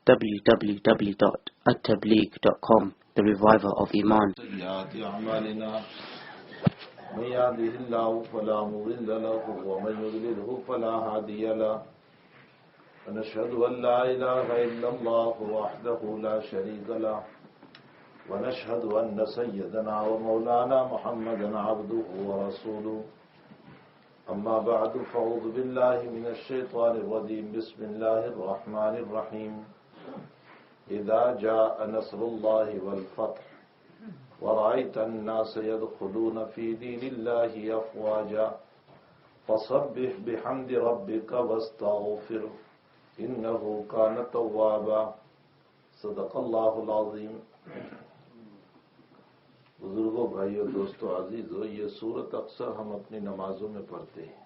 www.attableek.com, the reviver of Iman. سيئات أعمالنا من يهده الله فلا مضل له ومن يضلله فلا هادي له ونشهد أن لا إله إلا الله وحده لا شريك له ونشهد أن سيدنا ومولانا محمدا عبده ورسوله أما بعد فأعوذ بالله من الشيطان الرجيم بسم الله الرحمن الرحيم إذا جاء نصر الله والفتح ورأيت الناس يدخلون في دين الله أفواجا فسبح بحمد ربك واستغفر إنه كان توابا صدق اللہ العظیم. بزرگوں، بھائیوں، دوستوں، عزیزوں، یہ سورت اکثر ہم اپنی نمازوں میں پڑھتے ہیں.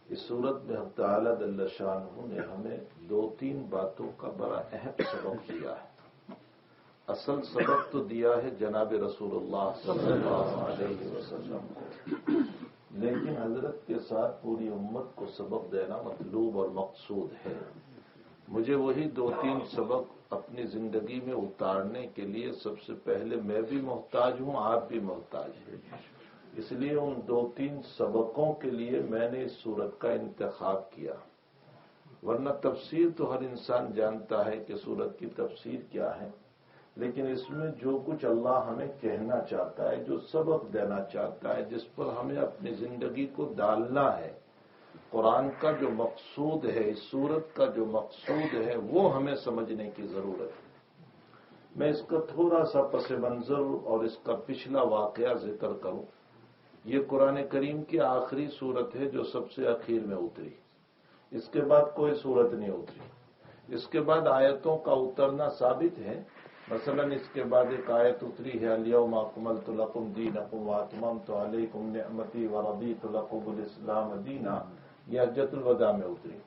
اس سورت میں حق تعالی جل شانہ نے ہمیں دو تین باتوں کا بڑا اہم سبق دیا ہے. اصل سبق تو دیا ہے جناب رسول اللہ صلی اللہ علیہ وسلم کو، لیکن حضرت کے ساتھ پوری امت کو سبق دینا مطلوب اور مقصود ہے. مجھے وہی دو تین سبق اپنی زندگی میں اتارنے کے لیے سب سے پہلے میں بھی محتاج ہوں، آپ بھی محتاج ہیں. اس لیے ان دو تین سبقوں کے لیے میں نے اس سورت کا انتخاب کیا. ورنہ تفسیر تو ہر انسان جانتا ہے کہ سورت کی تفسیر کیا ہے، لیکن اس میں جو کچھ اللہ ہمیں کہنا چاہتا ہے، جو سبق دینا چاہتا ہے، جس پر ہمیں اپنی زندگی کو ڈالنا ہے، قرآن کا جو مقصود ہے، اس سورت کا جو مقصود ہے، وہ ہمیں سمجھنے کی ضرورت ہے. میں اس کا تھوڑا سا پس منظر اور اس کا پچھلا واقعہ ذکر کروں. یہ قرآن کریم کی آخری سورت ہے جو سب سے اخیر میں اتری. اس کے بعد کوئی سورت نہیں اتری. اس کے بعد آیتوں کا اترنا ثابت ہے. مثلا اس کے بعد ایک آیت اتری ہے الیوم اکملت لکم دینکم واتممت علیکم نعمتی ورضیت لکم الاسلام دینا. یہ حجۃ الوداع میں اتری.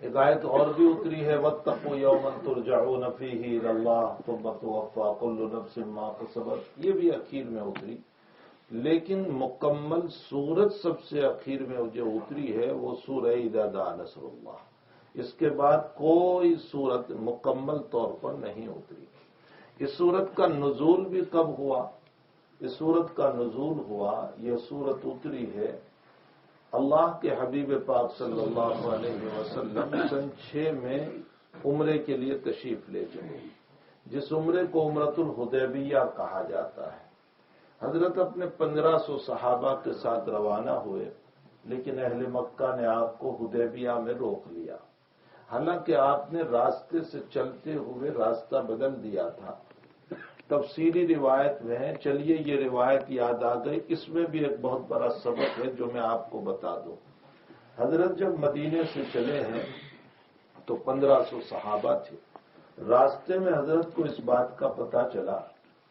ایک آیت اور بھی اتری ہے واتقوا یوما ترجعون فیہ الی اللہ ثم توفی کل نفس ما کسبت. یہ بھی اخیر میں اتری. لیکن مکمل سورت سب سے اخیر میں جو اتری ہے وہ سورہ اذا جاء نصر اللہ. اس کے بعد کوئی سورت مکمل طور پر نہیں اتری. اس سورت کا نزول بھی کب ہوا؟ اس سورت کا نزول ہوا، یہ سورت اتری ہے اللہ کے حبیب پاک صلی اللہ علیہ وسلم سن 6 میں عمرے کے لیے تشریف لے چلے، جس عمرے کو عمرۃ الحدیبیہ کہا جاتا ہے. حضرت اپنے 1500 صحابہ کے ساتھ روانہ ہوئے، لیکن اہل مکہ نے آپ کو حدیبیہ میں روک لیا. حالانکہ آپ نے راستے سے چلتے ہوئے راستہ بدل دیا تھا. تفصیلی روایت میں ہے، چلیے یہ روایت یاد آ گئی. اس میں بھی ایک بہت بڑا سبق ہے جو میں آپ کو بتا دوں. حضرت جب مدینے سے چلے ہیں تو 1500 صحابہ تھے. راستے میں حضرت کو اس بات کا پتہ چلا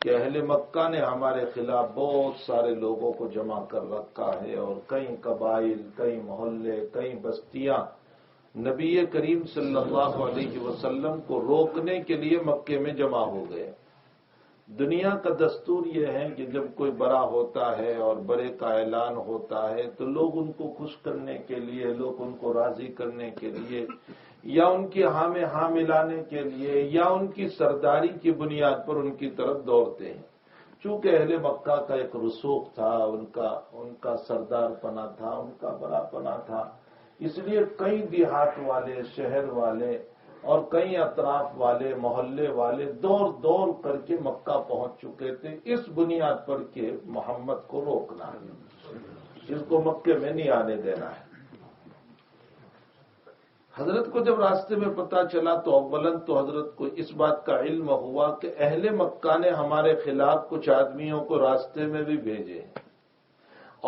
کہ اہل مکہ نے ہمارے خلاف بہت سارے لوگوں کو جمع کر رکھا ہے، اور کئی قبائل، کئی محلے، کئی بستیاں نبی کریم صلی اللہ علیہ وسلم کو روکنے کے لیے مکے میں جمع ہو گئے. دنیا کا دستور یہ ہے کہ جب کوئی بڑا ہوتا ہے اور بڑے کا اعلان ہوتا ہے تو لوگ ان کو خوش کرنے کے لیے، لوگ ان کو راضی کرنے کے لیے، یا ان کی ہاں میں ہاں ملانے کے لیے، یا ان کی سرداری کی بنیاد پر ان کی طرف دوڑتے ہیں. چونکہ اہل مکہ کا ایک رسوخ تھا، ان کا سردار پنا تھا، ان کا بڑا پنا تھا، اس لیے کئی دیہات والے، شہر والے اور کئی اطراف والے، محلے والے دوڑ دوڑ کر کے مکہ پہنچ چکے تھے اس بنیاد پر کہ محمد کو روکنا ہے، اس کو مکے میں نہیں آنے دینا ہے. حضرت کو جب راستے میں پتہ چلا تو اولاً تو حضرت کو اس بات کا علم ہوا کہ اہل مکہ نے ہمارے خلاف کچھ آدمیوں کو راستے میں بھی بھیجے ہیں،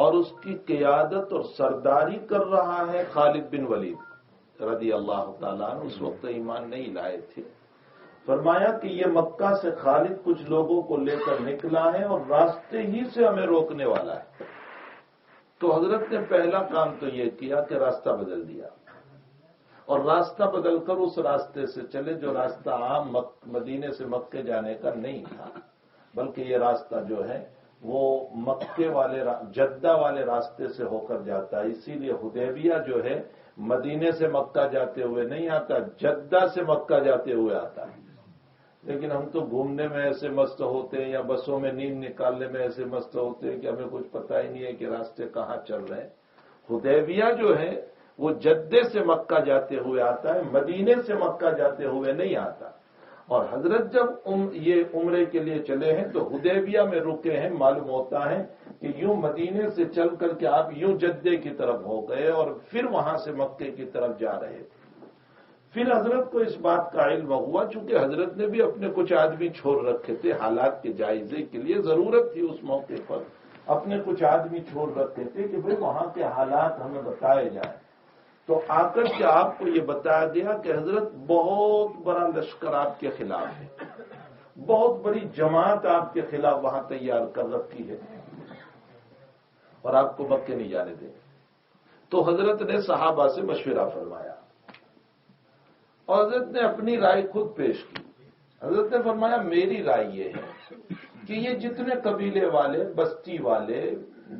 اور اس کی قیادت اور سرداری کر رہا ہے خالد بن ولید رضی اللہ تعالیٰ عنہ. اس وقت ایمان نہیں لائے تھے. فرمایا کہ یہ مکہ سے خالد کچھ لوگوں کو لے کر نکلا ہے اور راستے ہی سے ہمیں روکنے والا ہے. تو حضرت نے پہلا کام تو یہ کیا کہ راستہ بدل دیا، اور راستہ بدل کر اس راستے سے چلے جو راستہ عام مدینے سے مکے جانے کا نہیں تھا، بلکہ یہ راستہ جو ہے وہ مکے والے جدہ والے راستے سے ہو کر جاتا ہے. اسی لیے حدیبیہ جو ہے مدینے سے مکہ جاتے ہوئے نہیں آتا، جدہ سے مکہ جاتے ہوئے آتا ہے۔ لیکن ہم تو گھومنے میں ایسے مست ہوتے ہیں یا بسوں میں نیند نکالنے میں ایسے مست ہوتے ہیں کہ ہمیں کچھ پتہ ہی نہیں ہے کہ راستے کہاں چل رہے ہیں۔ حدیبیہ جو ہے وہ جدے سے مکہ جاتے ہوئے آتا ہے، مدینے سے مکہ جاتے ہوئے نہیں آتا۔ اور حضرت جب یہ عمرے کے لیے چلے ہیں تو حدیبیہ میں رکے ہیں، معلوم ہوتا ہے کہ یوں مدینے سے چل کر کے آپ یوں جدے کی طرف ہو گئے اور پھر وہاں سے مکے کی طرف جا رہے تھے۔ پھر حضرت کو اس بات کا علم ہوا، چونکہ حضرت نے بھی اپنے کچھ آدمی چھوڑ رکھے تھے حالات کے جائزے کے لیے، ضرورت تھی اس موقع پر اپنے کچھ آدمی چھوڑ رکھے تھے کہ بھئی وہاں کے حالات ہمیں بتائے جائیں۔ تو آ کر کے آپ کو یہ بتایا گیا کہ حضرت بہت بڑا لشکر آپ کے خلاف ہے، بہت بڑی جماعت آپ کے خلاف وہاں تیار کر رکھی ہے اور آپ کو مکے نہیں جانے دیں۔ تو حضرت نے صحابہ سے مشورہ فرمایا اور حضرت نے اپنی رائے خود پیش کی۔ حضرت نے فرمایا میری رائے یہ ہے کہ یہ جتنے قبیلے والے، بستی والے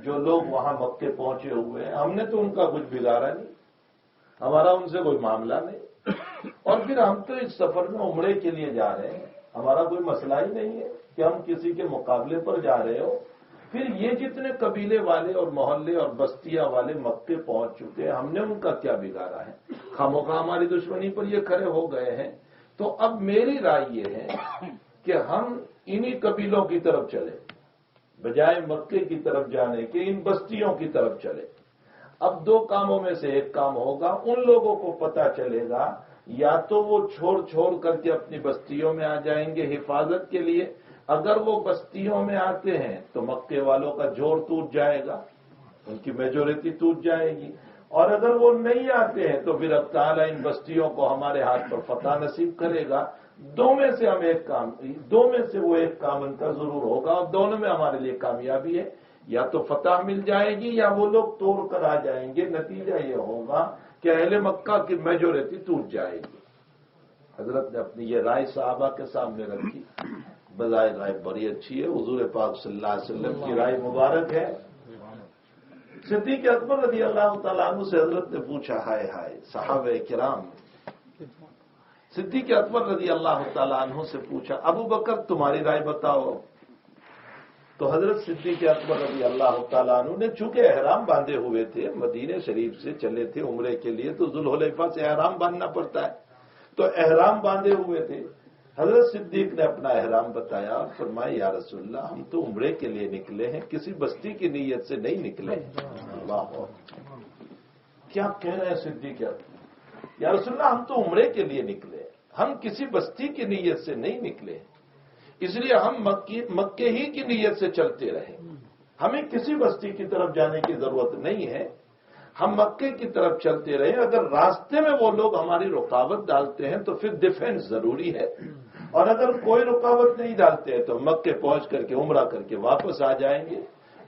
جو لوگ وہاں مکے پہنچے ہوئے ہیں، ہم نے تو ان کا کچھ بگاڑا نہیں، ہمارا ان سے کوئی معاملہ نہیں، اور پھر ہم تو اس سفر میں عمرے کے لیے جا رہے ہیں، ہمارا کوئی مسئلہ ہی نہیں ہے کہ ہم کسی کے مقابلے پر جا رہے ہو۔ پھر یہ جتنے قبیلے والے اور محلے اور بستیاں والے مکے پہنچ چکے ہیں، ہم نے ان کا کیا بگاڑا ہے؟ خاموخواہ ہماری دشمنی پر یہ کھڑے ہو گئے ہیں۔ تو اب میری رائے یہ ہے کہ ہم انہی قبیلوں کی طرف چلیں، بجائے مکے کی طرف جانے کے ان بستیوں کی طرف چلیں۔ اب دو کاموں میں سے ایک کام ہوگا، ان لوگوں کو پتہ چلے گا یا تو وہ چھوڑ کر کے اپنی بستیوں میں آ جائیں گے حفاظت کے لیے، اگر وہ بستیوں میں آتے ہیں تو مکے والوں کا جوڑ ٹوٹ جائے گا، ان کی میجورٹی ٹوٹ جائے گی، اور اگر وہ نہیں آتے ہیں تو پھر اب تعالیٰ ان بستیوں کو ہمارے ہاتھ پر فتح نصیب کرے گا۔ دو میں سے وہ ایک کام ان کا ضرور ہوگا، اور دونوں میں ہمارے لیے کامیابی ہے، یا تو فتح مل جائے گی یا وہ لوگ توڑ کر آ جائیں گے۔ نتیجہ یہ ہوگا کہ اہل مکہ کی میجورٹی ٹوٹ جائے گی۔ حضرت نے اپنی یہ رائے صحابہ کے سامنے رکھی، بظاہر رائے بڑی اچھی ہے، حضور پاک صلی اللہ علیہ وسلم کی رائے مبارک ہے۔ صدیق اکبر رضی اللہ تعالیٰ عنہ سے حضرت نے پوچھا، ہائے ہائے صحابہ کرام، صدیق اکبر رضی اللہ تعالیٰ عنہ سے پوچھا ابو بکر تمہاری رائے بتاؤ۔ تو حضرت صدیق اکبر رضی اللہ تعالیٰ عنہ نے چونکہ احرام باندھے ہوئے تھے، مدینہ شریف سے چلے تھے عمرے کے لیے، تو ذوالحلیفہ سے احرام باندھنا پڑتا ہے، تو احرام باندھے ہوئے تھے۔ حضرت صدیق نے اپنا احرام بتایا، فرمایا یا رسول اللہ ہم تو عمرے کے لیے نکلے ہیں، کسی بستی کی نیت سے نہیں نکلے۔ اللہ کیا کہہ رہے ہیں صدیق اکبر؟ یا رسول اللہ ہم تو عمرے کے لیے نکلے، ہم کسی بستی کی نیت سے نہیں نکلے، اس لیے ہم مکے ہی کی نیت سے چلتے رہے، ہمیں کسی بستی کی طرف جانے کی ضرورت نہیں ہے، ہم مکے کی طرف چلتے رہے۔ اگر راستے میں وہ لوگ ہماری رکاوٹ ڈالتے ہیں تو پھر ڈیفینس ضروری ہے، اور اگر کوئی رکاوٹ نہیں ڈالتے ہیں تو مکے پہنچ کر کے عمرہ کر کے واپس آ جائیں گے۔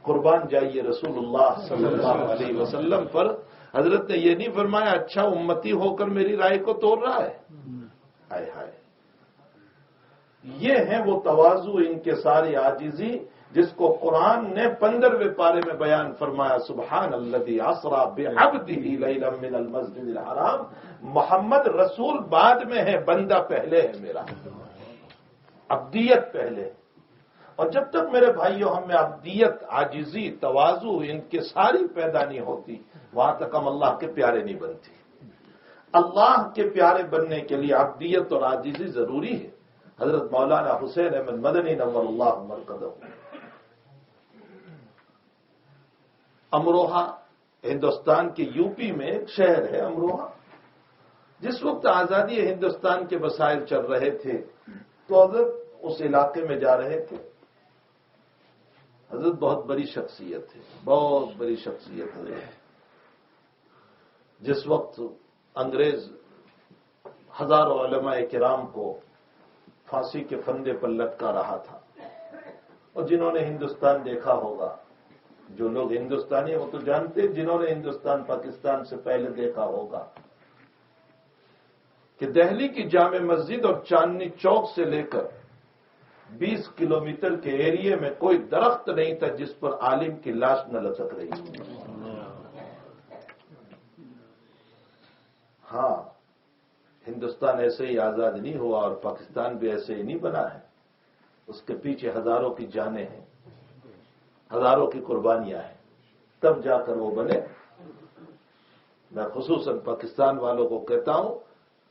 قربان جائیے رسول اللہ صلی اللہ علیہ وسلم پر۔ حضرت نے یہ نہیں فرمایا اچھا امتی ہو کر میری رائے کو توڑ رہا ہے، ہائے ہائے۔ یہ ہیں وہ تواضع، انکساری، عاجزی، جس کو قرآن نے 15ویں پارے میں بیان فرمایا، سبحان الذی اسری بعبدہ لیلا من المسجد الحرام۔ محمد رسول بعد میں ہے، بندہ پہلے ہے میرا، عبدیت پہلے۔ اور جب تک میرے بھائیوں ہم میں عبدیت، عاجزی، تواضع، انکساری پیدا نہیں ہوتی، وہاں تک ہم اللہ کے پیارے نہیں بنتے۔ اللہ کے پیارے بننے کے لیے عبدیت اور عاجزی ضروری ہے۔ حضرت مولانا حسین احمد مدنی نور اللہ مرقدہ، امروہہ ہندوستان کے یو پی میں ایک شہر ہے امروہہ۔ جس وقت آزادی ہندوستان کے مسائل چل رہے تھے تو حضرت اس علاقے میں جا رہے تھے۔ حضرت بہت بڑی شخصیت ہے، بہت بڑی شخصیت ہے۔ جس وقت انگریز ہزاروں علماء کرام کو پھانسی کے پھندے پر لٹکا رہا تھا، اور جنہوں نے ہندوستان دیکھا ہوگا، جو لوگ ہندوستانی ہیں وہ تو جانتے ہیں، جنہوں نے ہندوستان پاکستان سے پہلے دیکھا ہوگا کہ دہلی کی جامع مسجد اور چاندنی چوک سے لے کر 20 کلومیٹر کے ایریے میں کوئی درخت نہیں تھا جس پر عالم کی لاش نہ لچک رہی۔ ہاں ہندوستان ایسے ہی آزاد نہیں ہوا اور پاکستان بھی ایسے ہی نہیں بنا ہے، اس کے پیچھے ہزاروں کی جانیں ہیں، ہزاروں کی قربانیاں ہیں، تب جا کر وہ بنے۔ میں خصوصاً پاکستان والوں کو کہتا ہوں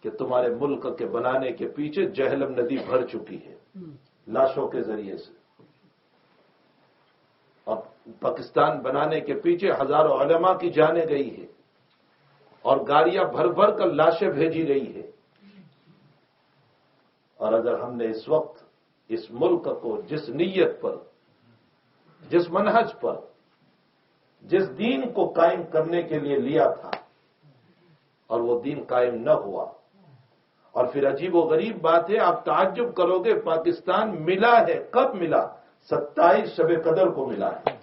کہ تمہارے ملک کے بنانے کے پیچھے جہلم ندی بھر چکی ہے لاشوں کے ذریعے سے، اور پاکستان بنانے کے پیچھے ہزاروں علماء کی جانیں گئی ہے اور گاڑیاں بھر بھر کر لاشیں بھیجی گئی ہے۔ اور اگر ہم نے اس وقت اس ملک کو جس نیت پر، جس منہج پر، جس دین کو قائم کرنے کے لیے لیا تھا اور وہ دین قائم نہ ہوا، اور پھر عجیب و غریب بات ہے، آپ تعجب کرو گے، پاکستان ملا ہے، کب ملا؟ 27 شب قدر کو ملا ہے،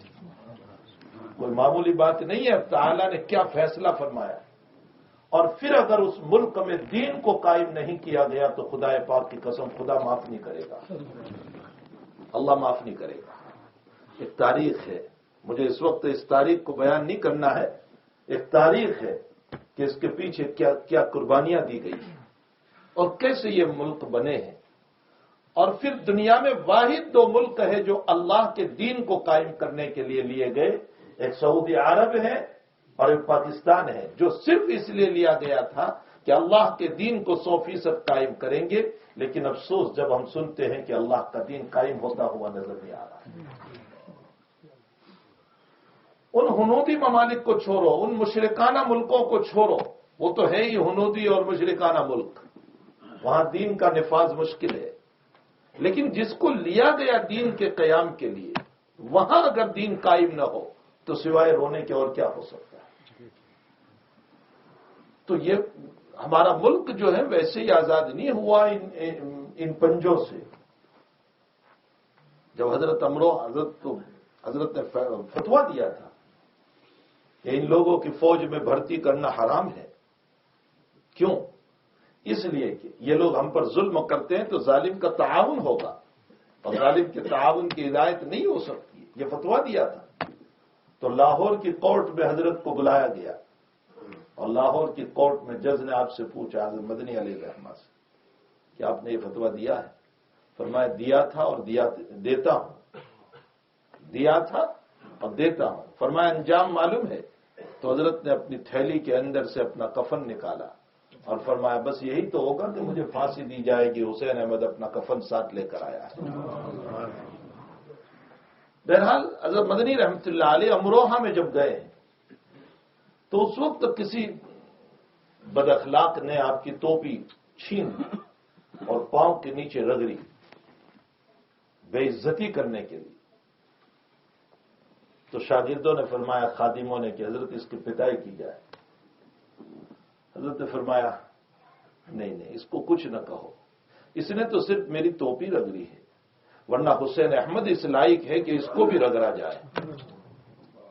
کوئی معمولی بات نہیں ہے۔ اب تعالیٰ نے کیا فیصلہ فرمایا، اور پھر اگر اس ملک میں دین کو قائم نہیں کیا گیا تو خدا پاک کی قسم خدا معاف نہیں کرے گا، اللہ معاف نہیں کرے گا۔ ایک تاریخ ہے، مجھے اس وقت اس تاریخ کو بیان نہیں کرنا ہے، ایک تاریخ ہے کہ اس کے پیچھے کیا کیا قربانیاں دی گئی ہیں اور کیسے یہ ملک بنے ہیں۔ اور پھر دنیا میں واحد 2 ملک ہے جو اللہ کے دین کو قائم کرنے کے لیے لیے گئے، ایک سعودی عرب ہے اور ایک پاکستان ہے، جو صرف اس لیے لیا گیا تھا کہ اللہ کے دین کو 100% قائم کریں گے، لیکن افسوس جب ہم سنتے ہیں کہ اللہ کا دین قائم ہوتا ہوا نظر نہیں آ رہا ہے۔ ان ہنودی ممالک کو چھوڑو، ان مشرکانہ ملکوں کو چھوڑو، وہ تو ہے ہی ہنودی اور مشرکانہ ملک، وہاں دین کا نفاذ مشکل ہے، لیکن جس کو لیا گیا دین کے قیام کے لیے، وہاں اگر دین قائم نہ ہو تو سوائے رونے کے اور کیا ہو سکتا ہے۔ تو یہ ہمارا ملک جو ہے ویسے ہی آزاد نہیں ہوا ان پنجوں سے۔ جب حضرت نے فتویٰ دیا تھا کہ ان لوگوں کی فوج میں بھرتی کرنا حرام ہے، کیوں؟ اس لیے کہ یہ لوگ ہم پر ظلم کرتے ہیں تو ظالم کا تعاون ہوگا، اور ظالم کے تعاون کی ہدایت نہیں ہو سکتی، یہ فتویٰ دیا تھا۔ تو لاہور کی کورٹ میں حضرت کو بلایا گیا، اور لاہور کی کورٹ میں جج نے آپ سے پوچھا، حضرت مدنی علیہ الرحمہ سے، کہ آپ نے یہ فتویٰ دیا ہے؟ فرمایا دیا تھا اور دیتا ہوں، دیا تھا اور دیتا ہوں۔ فرمایا انجام معلوم ہے؟ تو حضرت نے اپنی تھیلی کے اندر سے اپنا کفن نکالا اور فرمایا بس یہی تو ہوگا کہ مجھے پھانسی دی جائے گی، حسین احمد اپنا کفن ساتھ لے کر آیا ہے۔ بہرحال حضرت مدنی رحمۃ اللہ علیہ امروہہ میں جب گئے تو اس وقت کسی بد اخلاق نے آپ کی ٹوپی چھین لی اور پاؤں کے نیچے رگڑی، بے عزتی کرنے کے لیے۔ تو شاگردوں نے فرمایا، خادموں نے، کہ حضرت اس کی پٹائی کی جائے۔ حضرت نے فرمایا نہیں نہیں، اس کو کچھ نہ کہو، اس نے تو صرف میری ٹوپی رگڑی ہے، ورنہ حسین احمد اس لائق ہے کہ اس کو بھی رگڑا جائے۔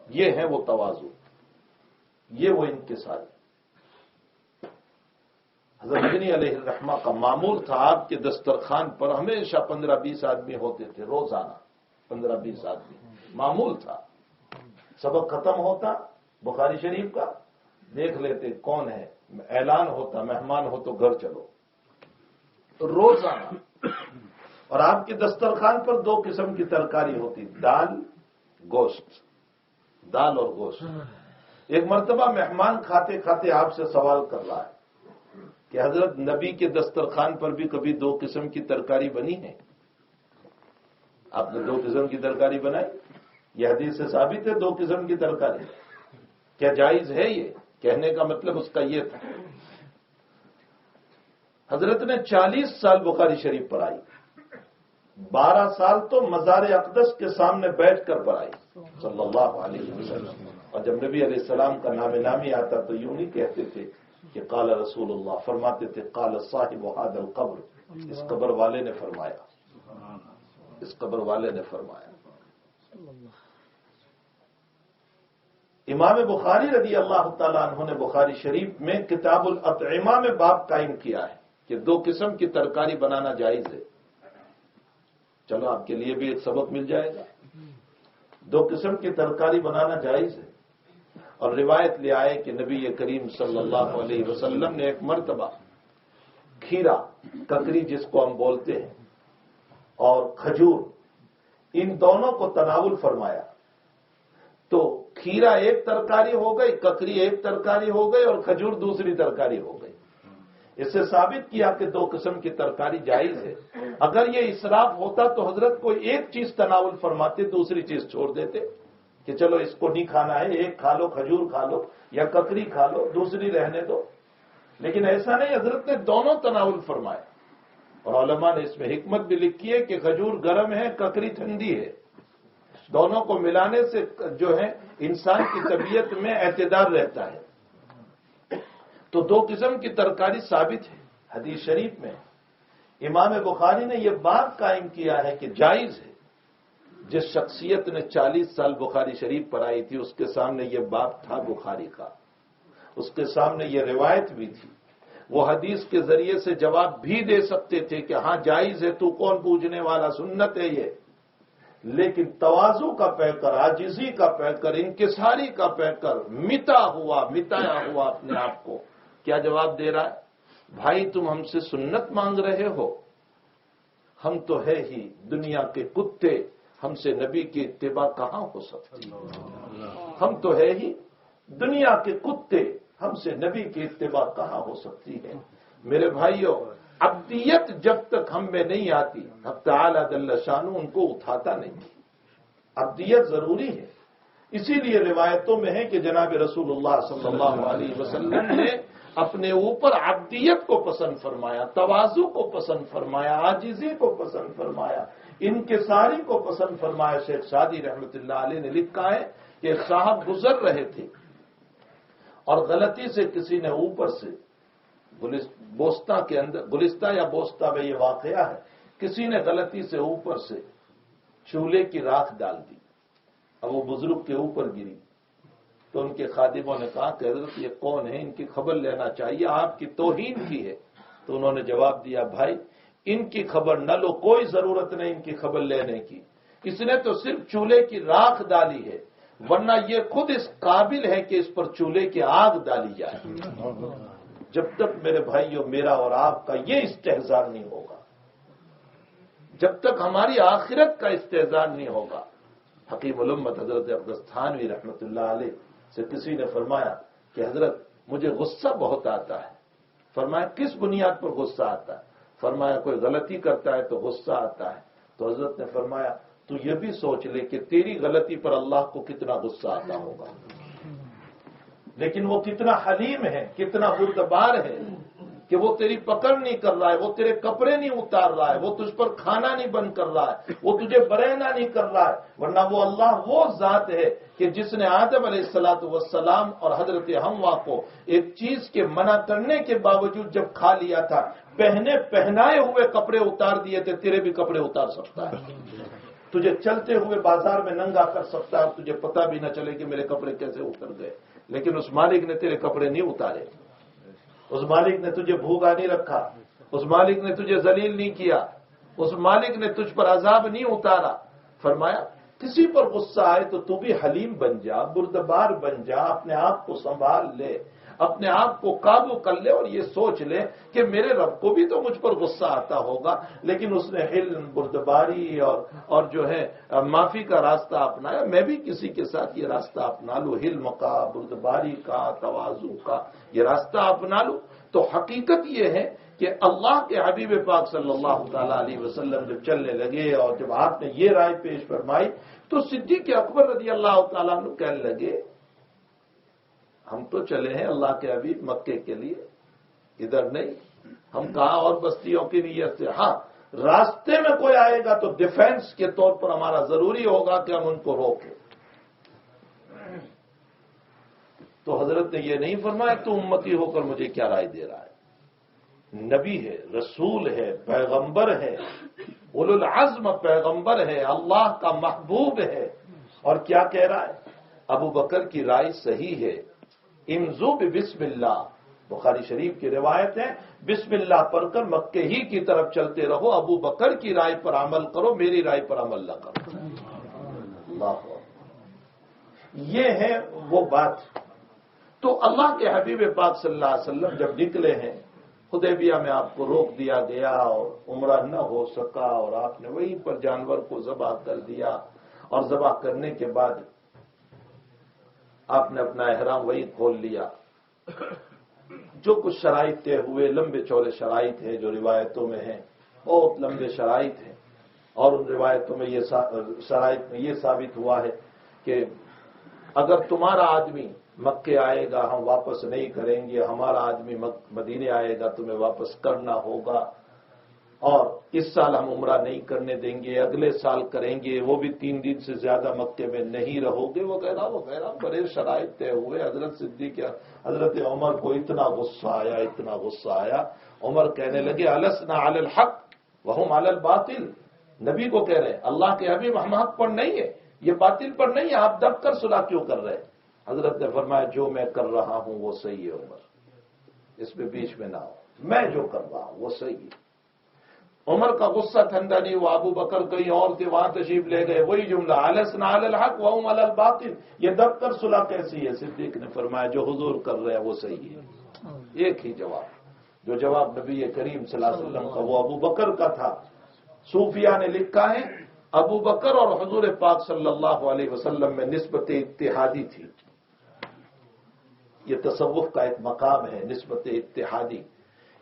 یہ ہے وہ تواضع، یہ وہ انکسار۔ حضرت مدنی علیہ الرحمہ کا معمول تھا، آپ کے دسترخوان پر ہمیشہ 15-20 آدمی ہوتے تھے، روزانہ 15-20 آدمی معمول تھا۔ سبق ختم ہوتا بخاری شریف کا، دیکھ لیتے کون ہے، اعلان ہوتا مہمان ہو تو گھر چلو، روزانہ۔ اور آپ کے دسترخوان پر 2 قسم کی ترکاری ہوتی، دال گوشت، دال اور گوشت۔ ایک مرتبہ مہمان کھاتے کھاتے آپ سے سوال کر رہا ہے کہ حضرت نبی کے دسترخوان پر بھی کبھی 2 قسم کی ترکاری بنی ہے؟ آپ نے 2 قسم کی ترکاری بنائی؟ یہ حدیث سے ثابت ہے 2 قسم کی ترکاری، کیا جائز ہے؟ یہ کہنے کا مطلب اس کا یہ تھا۔ حضرت نے 40 سال بخاری شریف پڑھائی، 12 سال تو مزار اقدس کے سامنے بیٹھ کر پڑھائی صلی اللہ علیہ وسلم۔ اور جب نبی علیہ السلام کا نام نامی آتا تو یوں نہیں کہتے تھے کہ قال رسول اللہ، فرماتے تھے قال صاحب هذا القبر، اس قبر والے نے فرمایا، اس قبر والے نے فرمایا۔ امام بخاری رضی اللہ تعالیٰ عنہ نے بخاری شریف میں کتاب الاطعمہ میں باب قائم کیا ہے کہ 2 قسم کی ترکاری بنانا جائز ہے۔ چلو آپ کے لیے بھی ایک سبق مل جائے گا، 2 قسم کی ترکاری بنانا جائز ہے۔ اور روایت لے آئے کہ نبی کریم صلی اللہ علیہ وسلم نے ایک مرتبہ کھیرا، ککری جس کو ہم بولتے ہیں، اور کھجور، ان دونوں کو تناول فرمایا. تو کھیرا ایک ترکاری ہو گئی، ککری ایک ترکاری ہو گئی، اور کھجور دوسری ترکاری ہو گئی. اس سے ثابت کیا کہ دو قسم کی ترکاری جائز ہے. اگر یہ اسراف ہوتا تو حضرت کوئی ایک چیز تناول فرماتے، دوسری چیز چھوڑ دیتے کہ چلو اس کو نہیں کھانا ہے، ایک کھا لو، کھجور کھا لو یا ککری کھا لو، دوسری رہنے دو. لیکن ایسا نہیں، حضرت نے دونوں تناول فرمائے. اور علماء نے اس میں حکمت بھی لکھی ہے کہ کھجور گرم ہے، ککری ٹھنڈی ہے. دونوں کو ملانے سے جو ہے انسان کی طبیعت میں اعتدال رہتا ہے. تو دو قسم کی ترکاری ثابت ہے حدیث شریف میں. امام بخاری نے یہ بات قائم کیا ہے کہ جائز ہے. جس شخصیت نے 40 سال بخاری شریف پڑھائی تھی، اس کے سامنے یہ باب تھا بخاری کا، اس کے سامنے یہ روایت بھی تھی. وہ حدیث کے ذریعے سے جواب بھی دے سکتے تھے کہ ہاں جائز ہے، تو کون پوچھنے والا، سنت ہے یہ. لیکن تواضع کا پیکر، عاجزی کا پیکر، انکساری کا پیکر، مٹایا ہوا اپنے آپ کو کیا جواب دے رہا ہے؟ بھائی تم ہم سے سنت مانگ رہے ہو، ہم تو ہے ہی دنیا کے کتے، ہم سے نبی کی اتباع کہاں ہو سکتی؟ ہم تو ہے ہی دنیا کے کتے، ہم سے نبی کی اتباع کہاں ہو سکتی ہے؟ میرے بھائیوں، عبدیت جب تک ہم میں نہیں آتی، حق تعالی جل شانہ ان کو اٹھاتا نہیں. عبدیت ضروری ہے. اسی لیے روایتوں میں ہے کہ جناب رسول اللہ صلی اللہ علیہ وسلم نے اپنے اوپر عبدیت کو پسند فرمایا، تواضع کو پسند فرمایا، عاجزی کو پسند فرمایا، انکساری کو پسند فرمایا. شیخ سعدی رحمۃ اللہ علیہ نے لکھا ہے کہ صاحب گزر رہے تھے اور غلطی سے کسی نے اوپر سے بوستہ کے اندر، گلستہ یا بوستہ میں یہ واقعہ ہے، کسی نے غلطی سے اوپر سے چولہے کی راکھ ڈال دی. اب وہ بزرگ کے اوپر گری تو ان کے خادموں نے کہا کہ حضرت یہ کون ہے، ان کی خبر لینا چاہیے، آپ کی توہین کی ہے. تو انہوں نے جواب دیا بھائی ان کی خبر نہ لو، کوئی ضرورت نہیں ان کی خبر لینے کی، اس نے تو صرف چولہے کی راکھ ڈالی ہے، ورنہ یہ خود اس قابل ہے کہ اس پر چولہے کی آگ ڈالی جائے. جب تک میرے بھائیوں میرا اور آپ کا یہ استحضار نہیں ہوگا، جب تک ہماری آخرت کا استحضار نہیں ہوگا. حکیم الامت حضرت اقدس تھانوی رحمۃ اللہ علیہ سے کسی نے فرمایا کہ حضرت مجھے غصہ بہت آتا ہے. فرمایا کس بنیاد پر غصہ آتا ہے؟ فرمایا کوئی غلطی کرتا ہے تو غصہ آتا ہے. تو حضرت نے فرمایا تو یہ بھی سوچ لے کہ تیری غلطی پر اللہ کو کتنا غصہ آتا ہوگا. لیکن وہ کتنا حلیم ہے، کتنا بردبار ہے کہ وہ تیری پکڑ نہیں کر رہا ہے، وہ تیرے کپڑے نہیں اتار رہا ہے، وہ تجھ پر کھانا نہیں بند کر رہا ہے، وہ تجھے برہنہ نہیں کر رہا ہے. ورنہ وہ اللہ وہ ذات ہے کہ جس نے آدم علیہ السلام اور حضرت حوا کو ایک چیز کے منع کرنے کے باوجود جب کھا لیا تھا، پہنائے ہوئے کپڑے اتار دیے تھے. تیرے بھی کپڑے اتار سکتا ہے، تجھے چلتے ہوئے بازار میں ننگا کر سکتا ہے اور تجھے پتہ بھی نہ چلے کہ میرے کپڑے کیسے اتر گئے. لیکن اس مالک نے تیرے کپڑے نہیں اتارے، اس مالک نے تجھے بھوکا نہیں رکھا، اس مالک نے تجھے ذلیل نہیں کیا، اس مالک نے تجھ پر عذاب نہیں اتارا. فرمایا کسی پر غصہ آئے تو بھی حلیم بن جا، بردبار بن جا، اپنے آپ کو سنبھال لے، اپنے آپ کو قابو کر لے اور یہ سوچ لے کہ میرے رب کو بھی تو مجھ پر غصہ آتا ہوگا، لیکن اس نے حلم، بردباری اور جو ہے معافی کا راستہ اپنایا. میں بھی کسی کے ساتھ یہ راستہ اپنا لوں، حلم کا، بردباری کا، تواضع کا یہ راستہ اپنا لوں. تو حقیقت یہ ہے کہ اللہ کے حبیب پاک صلی اللہ تعالی علیہ وسلم جب چلنے لگے اور جب آپ نے یہ رائے پیش فرمائی تو صدیق اکبر رضی اللہ تعالیٰ عنہ کہنے لگے ہم تو چلے ہیں اللہ کے حبیب مکے کے لیے، ادھر نہیں، ہم کہاں اور بستیوں کی نیت سے. ہاں راستے میں کوئی آئے گا تو ڈیفینس کے طور پر ہمارا ضروری ہوگا کہ ہم ان کو روکیں. تو حضرت نے یہ نہیں فرمایا تو امتی ہو کر مجھے کیا رائے دے رہا ہے. نبی ہے، رسول ہے، پیغمبر ہے، اولو العزم پیغمبر ہے، اللہ کا محبوب ہے، اور کیا کہہ رہا ہے؟ ابو بکر کی رائے صحیح ہے، امضوا بسم اللہ. بخاری شریف کی روایت ہے بسم اللہ پڑھ کر مکے ہی کی طرف چلتے رہو، ابو بکر کی رائے پر عمل کرو، میری رائے پر عمل نہ کرو. اللہ، یہ ہے وہ بات تو اللہ کے حبیب پاک صلی اللہ علیہ وسلم جب نکلے ہیں، حدیبیہ میں آپ کو روک دیا گیا اور عمرہ نہ ہو سکا، اور آپ نے وہیں پر جانور کو ذبح کر دیا، اور ذبح کرنے کے بعد آپ نے اپنا احرام وہیں کھول لیا۔ جو کچھ شرائط طے ہوئے، لمبے چوڑے شرائط ہیں جو روایتوں میں ہیں، بہت لمبے شرائط ہیں، اور ان روایتوں میں شرائط میں یہ ثابت ہوا ہے کہ اگر تمہارا آدمی مکے آئے گا ہم واپس نہیں کریں گے، ہمارا آدمی مدینے آئے گا تمہیں واپس کرنا ہوگا، اور اس سال ہم عمرہ نہیں کرنے دیں گے، اگلے سال کریں گے، وہ بھی 3 دن سے زیادہ مکے میں نہیں رہو گے، وغیرہ بڑے شرائط طے ہوئے۔ حضرت عمر کو اتنا غصہ آیا، عمر کہنے لگے السنا علی الحق وہم علی الباطل، نبی کو کہہ رہے ہیں اللہ کے حبیب ہم حق پر نہیں ہے، یہ باطل پر نہیں ہے، آپ دب کر صلح کیوں کر رہے ہیں؟ حضرت نے فرمایا جو میں کر رہا ہوں وہ صحیح ہے عمر، اس میں بیچ میں نہ ہو، میں جو کر رہا ہوں وہ صحیح ہے۔ عمر کا غصہ ٹھنڈا نہیں ہوا، ابو بکر کہیں اور تھے وہاں تشریف لے گئے، وہی جملہ السنا علی الحق وہم علی الباطل، یہ دب کر صلح کیسی ہے؟ صدیق نے فرمایا جو حضور کر رہے ہیں وہ صحیح ہے۔ ایک ہی جواب، جو جواب نبی کریم صلی اللہ علیہ وسلم کا وہ ابو بکر کا تھا۔ صوفیاء نے لکھا ہے ابو بکر اور حضور پاک صلی اللہ علیہ وسلم میں نسبت اتحادی تھی، یہ تصوف کا ایک مقام ہے، نسبت اتحادی،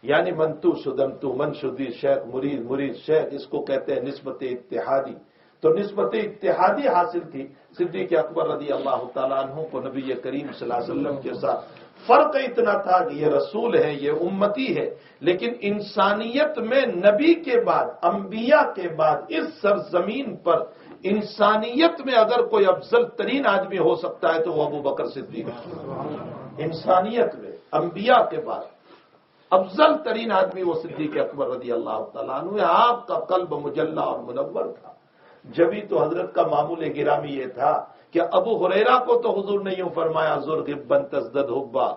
یعنی منتو شدمتو، من شدی شیخ، مرید مرید شیخ، اس کو کہتے ہیں نسبت اتحادی۔ تو نسبت اتحادی حاصل تھی صدیق اکبر رضی اللہ تعالیٰ عنہ کو نبی کریم صلی اللہ علیہ وسلم کے ساتھ۔ فرق اتنا تھا کہ یہ رسول ہے، یہ امتی ہے، لیکن انسانیت میں نبی کے بعد، انبیاء کے بعد اس سرزمین پر انسانیت میں اگر کوئی افضل ترین آدمی ہو سکتا ہے تو وہ ابو بکر صدیق ہے۔ انسانیت میں انبیاء کے بعد افضل ترین آدمی وہ صدیق اکبر رضی اللہ تعالیٰ عنہ ہے۔ آپ کا قلب مجلہ اور منور تھا، جبھی تو حضرت کا معمول گرامی یہ تھا کہ ابو ہریرہ کو تو حضور نے یوں فرمایا زرغبن تزدد حبا،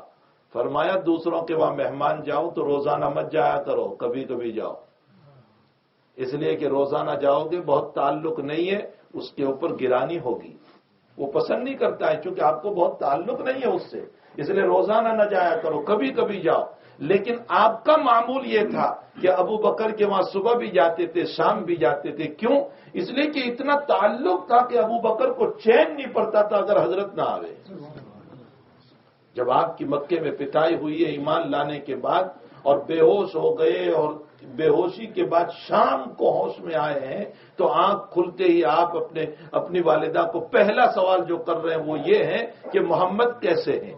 فرمایا دوسروں کے وہاں مہمان جاؤ تو روزانہ مت جایا کرو، کبھی کبھی جاؤ، اس لیے کہ روزانہ جاؤ گے بہت تعلق نہیں ہے، اس کے اوپر گرانی ہوگی، وہ پسند نہیں کرتا ہے چونکہ آپ کو بہت تعلق نہیں ہے اس سے، اس لیے روزانہ نہ جایا کرو، کبھی کبھی جاؤ۔ لیکن آپ کا معمول یہ تھا کہ ابو بکر کے وہاں صبح بھی جاتے تھے، شام بھی جاتے تھے، کیوں؟ اس لیے کہ اتنا تعلق تھا کہ ابو بکر کو چین نہیں پڑتا تھا اگر حضرت نہ آوے۔ جب آپ کی مکے میں پٹائی ہوئی ہے ایمان لانے کے بعد اور بے ہوش ہو گئے، اور بے ہوشی کے بعد شام کو ہوش میں آئے ہیں، تو آنکھ کھلتے ہی آپ اپنی والدہ کو پہلا سوال جو کر رہے ہیں وہ یہ ہے کہ محمد کیسے ہیں؟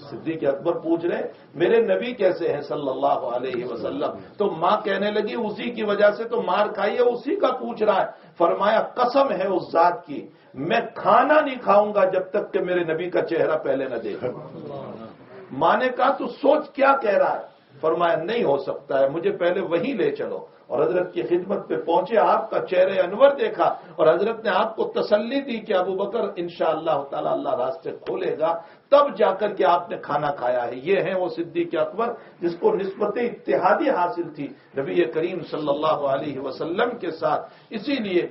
صدیق اکبر پوچھ رہے ہیں میرے نبی کیسے ہیں صلی اللہ علیہ وسلم؟ تو ماں کہنے لگی اسی کی وجہ سے تو مار کھائی ہے، اسی کا پوچھ رہا ہے۔ فرمایا قسم ہے اس ذات کی میں کھانا نہیں کھاؤں گا جب تک کہ میرے نبی کا چہرہ پہلے نہ دیکھوں۔ ماں نے کہا تو سوچ کیا کہہ رہا ہے؟ فرمایا نہیں ہو سکتا ہے، مجھے پہلے وہیں لے چلو، اور حضرت کی خدمت پہ پہنچے، آپ کا چہرہ انور دیکھا، اور حضرت نے آپ کو تسلی دی کہ ابو بکر انشاءاللہ تعالی اللہ راستے کھولے گا، تب جا کر کے آپ نے کھانا کھایا ہے۔ یہ ہے وہ صدیق اکبر جس کو نسبت اتحادی حاصل تھی نبی کریم صلی اللہ علیہ وسلم کے ساتھ۔ اسی لیے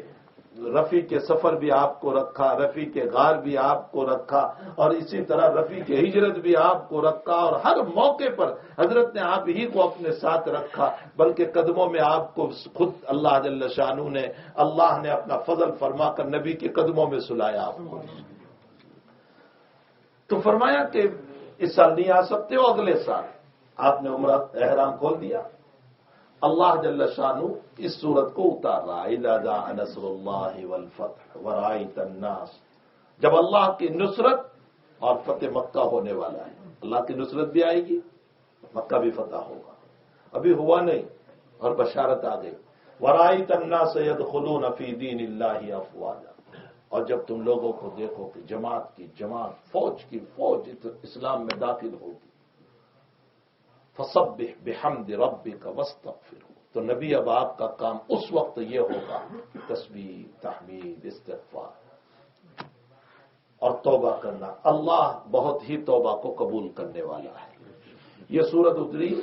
رفیع کے سفر بھی آپ کو رکھا، رفیع کے غار بھی آپ کو رکھا، اور اسی طرح رفیع کے ہجرت بھی آپ کو رکھا، اور ہر موقع پر حضرت نے آپ ہی کو اپنے ساتھ رکھا، بلکہ قدموں میں آپ کو خود اللہ جل شانہ نے، اللہ نے اپنا فضل فرما کر نبی کے قدموں میں سلایا آپ کو۔ تو فرمایا کہ اس سال نہیں آ سکتے ہو، اگلے سال آپ نے عمرہ احرام کھول دیا۔ اللہ جل شانہ اس صورت کو اتار رہا ہے اذا جاء نصر اللہ والفتح ورأیت الناس، جب اللہ کی نصرت اور فتح مکہ ہونے والا ہے، اللہ کی نصرت بھی آئے گی، مکہ بھی فتح ہوگا، ابھی ہوا نہیں اور بشارت آ گئی۔ ورأیت الناس يدخلون فی دین اللہ افواجا، اور جب تم لوگوں کو دیکھو کہ جماعت کی جماعت، فوج کی فوج اسلام میں داخل ہوگی، فسبح بحمد ربک واستغفرہ، تو نبی اب آپ کا کام اس وقت یہ ہوگا تسبیح، تحمید، استغفار اور توبہ کرنا۔ اللہ بہت ہی توبہ کو قبول کرنے والا ہے۔ یہ سورت اتری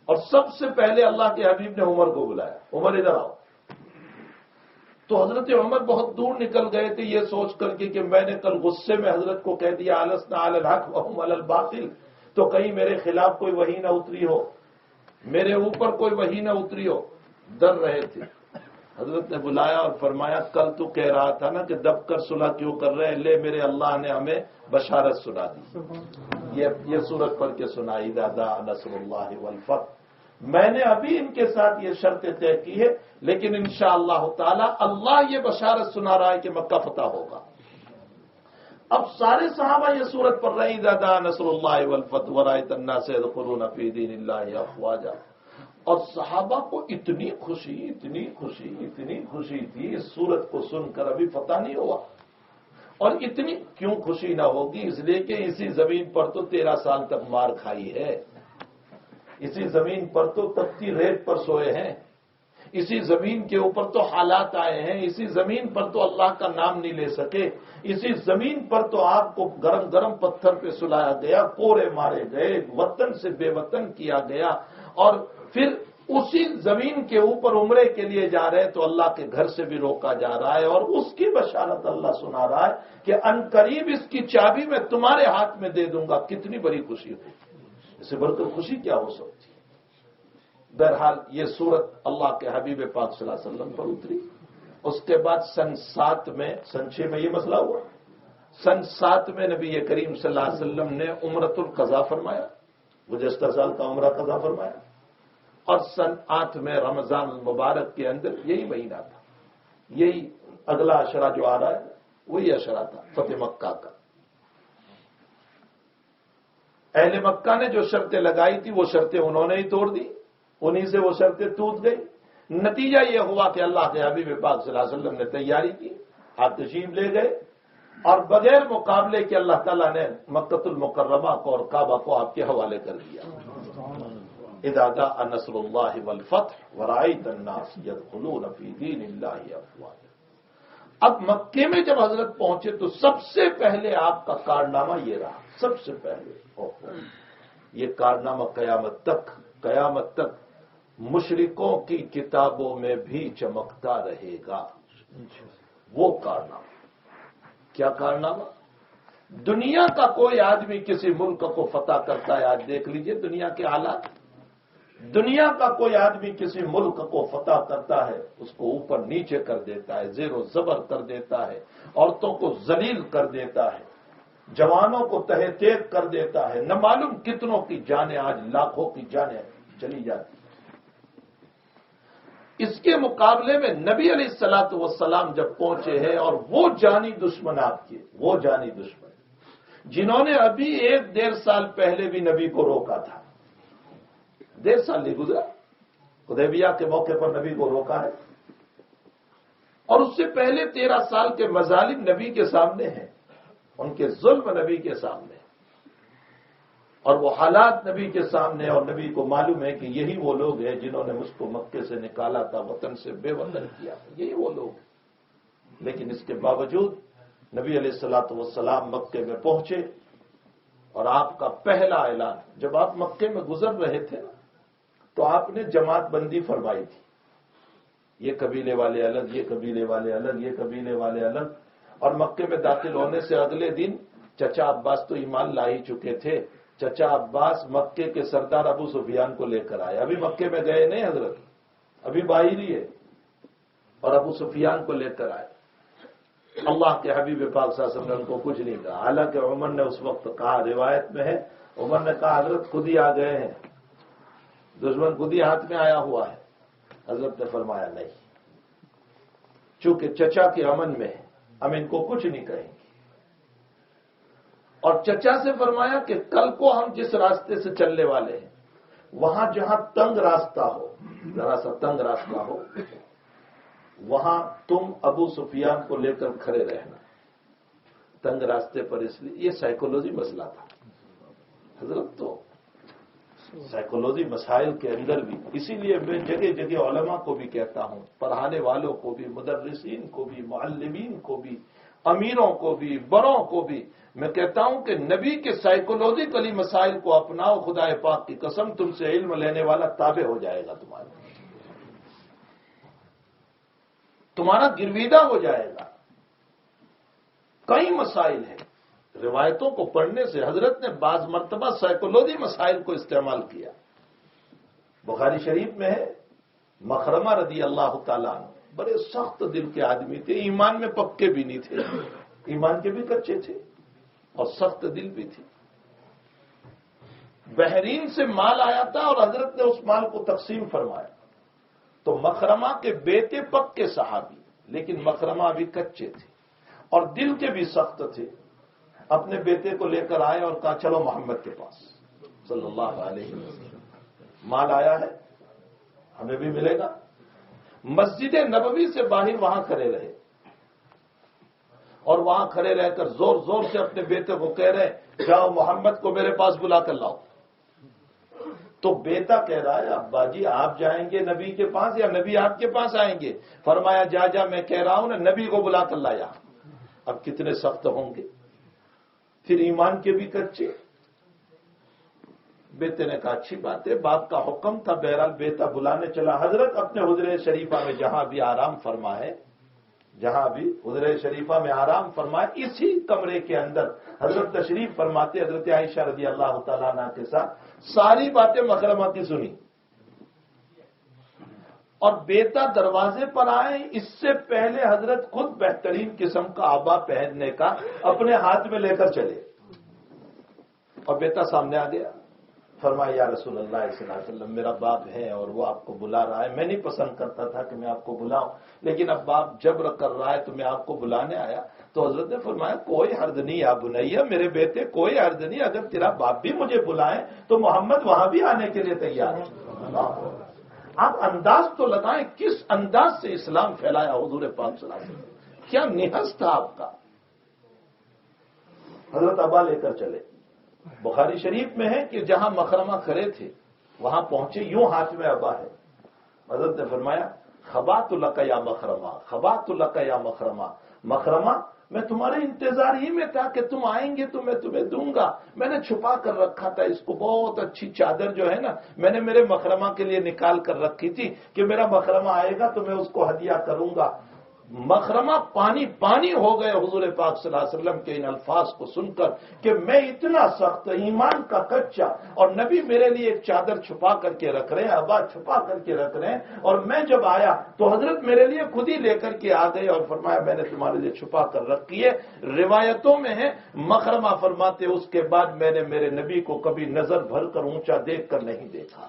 اور سب سے پہلے اللہ کے حبیب نے عمر کو بلایا، عمر ادھر آؤ۔ تو حضرت عمر بہت دور نکل گئے تھے یہ سوچ کر کے کہ میں نے کل غصے میں حضرت کو کہہ دیا السنا علی الحق وہم علی الباطل، تو کہیں میرے خلاف کوئی وحی نہ اتری ہو، میرے اوپر کوئی وحی نہ اتری ہو، ڈر رہے تھے۔ حضرت نے بلایا اور فرمایا کل تو کہہ رہا تھا نا کہ دب کر صلح کیوں کر رہے ہیں، لے میرے اللہ نے ہمیں بشارت سنا دی، یہ سورت پڑھ کے سنائی اذا جاء نصر اللہ والفتح۔ میں نے ابھی ان کے ساتھ یہ شرطیں طے کی ہے، لیکن انشاءاللہ تعالی اللہ یہ بشارت سنا رہا ہے کہ مکہ فتح ہوگا۔ اب سارے صحابہ یہ سورت پڑھ رہے ہیں اذا جاء نصر اللہ والفتح ورأیت الناس يدخلون فی دین اللہ افواجا، اور صحابہ کو اتنی خوشی تھی اس سورت کو سن کر، ابھی فتح نہیں ہوا، اور اتنی کیوں خوشی نہ ہوگی، اس لیے کہ اسی زمین پر تو 13 سال تک مار کھائی ہے، اسی زمین پر تو تپتی ریت پر سوئے ہیں، اسی زمین کے اوپر تو حالات آئے ہیں، اسی زمین پر تو اللہ کا نام نہیں لے سکے، اسی زمین پر تو آپ کو گرم گرم پتھر پہ سلایا گیا، کوڑے مارے گئے، وطن سے بے وطن کیا گیا، اور پھر اسی زمین کے اوپر عمرے کے لیے جا رہے تو اللہ کے گھر سے بھی روکا جا رہا ہے، اور اس کی بشارت اللہ سنا رہا ہے کہ عنقریب اس کی چابی میں تمہارے ہاتھ میں دے دوں گا۔ کتنی بڑی خوشی ہوئی، اس سے بڑھ کر خوشی کیا ہو سکتی ہے۔ بہرحال یہ سورت اللہ کے حبیب پاک صلی اللہ علیہ وسلم پر اتری۔ اس کے بعد سن 7 میں، سن 6 میں یہ مسئلہ ہوا، سن 7 میں نبی کریم صلی اللہ علیہ وسلم نے عمرۃ القضا فرمایا، گزشتہ سال کا عمرہ قضا فرمایا، اور سن 8 میں رمضان المبارک کے اندر یہی مہینہ تھا، یہی اگلا اشرا جو آ رہا ہے وہی اشرا تھا فتح مکہ کا۔ اہل مکہ نے جو شرطیں لگائی تھی وہ شرطیں انہوں نے ہی توڑ دی، انہی سے وہ شرطیں ٹوٹ گئی۔ نتیجہ یہ ہوا کہ اللہ کے حبیب پاک صلی اللہ علیہ وسلم نے تیاری کی، آپ تشریف لے گئے، اور بغیر مقابلے کے اللہ تعالیٰ نے مکۃ المکرمہ کو اور کعبہ کو آپ کے حوالے کر دیا۔ اذا جاء نصر اللہ والفتح ورأیت الناس يدخلون فی دین اللہ افواجا۔ اب مکے میں جب حضرت پہنچے تو سب سے پہلے آپ کا کارنامہ یہ رہا، سب سے پہلے یہ کارنامہ قیامت تک مشرکوں کی کتابوں میں بھی چمکتا رہے گا۔ وہ کارنامہ کیا کارنامہ؟ دنیا کا کوئی آدمی کسی ملک کو فتح کرتا ہے، آج دیکھ لیجئے دنیا کے حالات، دنیا کا کوئی آدمی کسی ملک کو فتح کرتا ہے، اس کو اوپر نیچے کر دیتا ہے، زیر و زبر کر دیتا ہے، عورتوں کو ذلیل کر دیتا ہے، جوانوں کو تہہ تیغ کر دیتا ہے، نہ معلوم کتنوں کی جانیں، آج لاکھوں کی جانیں چلی جاتی۔ اس کے مقابلے میں نبی علیہ الصلوۃ والسلام جب پہنچے ہیں، اور وہ جانی دشمن آپ کے، وہ جانی دشمن جنہوں نے ابھی 1-1.5 سال پہلے بھی نبی کو روکا تھا، 1.5 سال نہیں گزرا، حدیبیہ کے موقع پر نبی کو روکا ہے، اور اس سے پہلے 13 سال کے مظالم نبی کے سامنے ہیں، ان کے ظلم نبی کے سامنے، اور وہ حالات نبی کے سامنے، اور نبی کو معلوم ہے کہ یہی وہ لوگ ہیں جنہوں نے مجھ کو مکے سے نکالا تھا، وطن سے بے وطن کیا، یہی وہ لوگ ہیں۔ لیکن اس کے باوجود نبی علیہ الصلوۃ والسلام مکے میں پہنچے، اور آپ کا پہلا اعلان، جب آپ مکے میں گزر رہے تھے تو آپ نے جماعت بندی فرمائی تھی، یہ قبیلے والے الگ، یہ قبیلے والے الگ، یہ قبیلے والے الگ، اور مکے میں داخل ہونے سے اگلے دن چچا عباس تو ایمان لا ہی چکے تھے، چچا عباس مکے کے سردار ابو سفیان کو لے کر آئے، ابھی مکے میں گئے نہیں حضرت، ابھی باہر ہی ہے، اور ابو سفیان کو لے کر آئے۔ اللہ کے حبیب پاک صلی اللہ علیہ وسلم نے ان کو کچھ نہیں کہا، حالانکہ عمر نے اس وقت کہا، روایت میں ہے عمر نے کہا حضرت خود ہی آ گئے ہیں، دشمن خود ہی ہاتھ میں آیا ہوا ہے۔ حضرت نے فرمایا نہیں، چونکہ چچا کے امن میں ہے، ہم ان کو کچھ نہیں کہیں گے، اور چچا سے فرمایا کہ کل کو ہم جس راستے سے چلنے والے ہیں وہاں جہاں تنگ راستہ ہو، ذرا سا تنگ راستہ ہو، وہاں تم ابو سفیان کو لے کر کھڑے رہنا تنگ راستے پر، اس لیے یہ سائیکولوجی مسئلہ تھا حضرت، تو سائیکولوجی مسائل کے اندر بھی، اسی لیے میں جگہ جگہ علماء کو بھی کہتا ہوں، پڑھانے والوں کو بھی، مدرسین کو بھی، معلمین کو بھی، امیروں کو بھی، بڑوں کو بھی میں کہتا ہوں کہ نبی کے سائیکولوجیکلی مسائل کو اپناؤ، خدا پاک کی قسم تم سے علم لینے والا تابع ہو جائے گا تمہارے۔ تمہارا گرویدہ ہو جائے گا. کئی مسائل ہیں. روایتوں کو پڑھنے سے حضرت نے بعض مرتبہ سائیکولوجی مسائل کو استعمال کیا. بخاری شریف میں ہے مخرمہ رضی اللہ تعالیٰ عنہ بڑے سخت دل کے آدمی تھے، ایمان میں پکے بھی نہیں تھے، ایمان کے بھی کچے تھے اور سخت دل بھی تھے. بحرین سے مال آیا تھا اور حضرت نے اس مال کو تقسیم فرمایا. تو مخرمہ کے بیٹے پکے صحابی، لیکن مخرمہ ابھی کچے تھے اور دل کے بھی سخت تھے. اپنے بیٹے کو لے کر آئے اور کہا چلو محمد کے پاس صلی اللہ علیہ وسلم، مال آیا ہے ہمیں بھی ملے گا. مسجد نبوی سے باہر وہاں کھڑے رہے اور وہاں کھڑے رہ کر زور زور سے اپنے بیٹے کو کہہ رہے جاؤ محمد کو میرے پاس بلا کر لاؤ. تو بیٹا کہہ رہا ہے ابا جی آپ جائیں گے نبی کے پاس یا نبی آپ کے پاس آئیں گے؟ فرمایا جا جا میں کہہ رہا ہوں نا نبی کو بلا کر لایا. اب کتنے سخت ہوں گے، پھر ایمان کے بھی کچے. بیٹے نے کہا اچھی بات ہے، باپ کا حکم تھا. بہرحال بیٹا بلانے چلا. حضرت اپنے حجرے شریفہ میں جہاں بھی آرام فرمائے، جہاں بھی حجرے شریفہ میں آرام فرمائے، اسی کمرے کے اندر حضرت تشریف فرماتے. حضرت عائشہ رضی اللہ تعالیٰ عنہ کے ساتھ ساری باتیں مخرمہ کی سنی. اور بیٹا دروازے پر آئے اس سے پہلے حضرت خود بہترین قسم کا آبا پہننے کا اپنے ہاتھ میں لے کر چلے اور بیٹا سامنے آ گیا. فرمایا یا رسول اللہ صلی اللہ علیہ وسلم میرا باپ ہے اور وہ آپ کو بلا رہا ہے. میں نہیں پسند کرتا تھا کہ میں آپ کو بلاؤں، لیکن اب باپ جبر کر رہا ہے تو میں آپ کو بلانے آیا. تو حضرت نے فرمایا کوئی حرج نہیں یا بنیا، میرے بیٹے کوئی حرج نہیں، اگر تیرا باپ بھی مجھے بلائے تو محمد وہاں بھی آنے کے لیے تیار ہے. آپ انداز تو لگائیں کس انداز سے اسلام پھیلایا حضور پاک صلی اللہ علیہ وسلم. کیا نہض تھا آپ کا. حضرت ابا لے کر چلے. بخاری شریف میں ہے کہ جہاں مخرمہ کھڑے تھے وہاں پہنچے، یوں ہاتھ میں ابا ہے. حضرت نے فرمایا خبات لک یا مخرمہ، خبات لک یا مخرمہ. مخرمہ میں تمہارے انتظار ہی میں تھا کہ تم آئیں گے تو میں تمہیں دوں گا. میں نے چھپا کر رکھا تھا اس کو. بہت اچھی چادر جو ہے نا میں نے میرے مخرمہ کے لیے نکال کر رکھی تھی کہ میرا مخرمہ آئے گا تو میں اس کو ہدیہ کروں گا. مخرمہ پانی پانی ہو گئے حضور پاک صلی اللہ علیہ وسلم کے ان الفاظ کو سن کر کہ میں اتنا سخت ایمان کا کچا اور نبی میرے لیے ایک چادر چھپا کر کے رکھ رہے ہیں، ابا چھپا کر کے رکھ رہے ہیں. اور میں جب آیا تو حضرت میرے لیے خود ہی لے کر کے آ گئے اور فرمایا میں نے تمہارے لیے چھپا کر رکھی ہے. روایتوں میں ہے مخرمہ فرماتے اس کے بعد میں نے میرے نبی کو کبھی نظر بھر کر اونچا دیکھ کر نہیں دیکھا.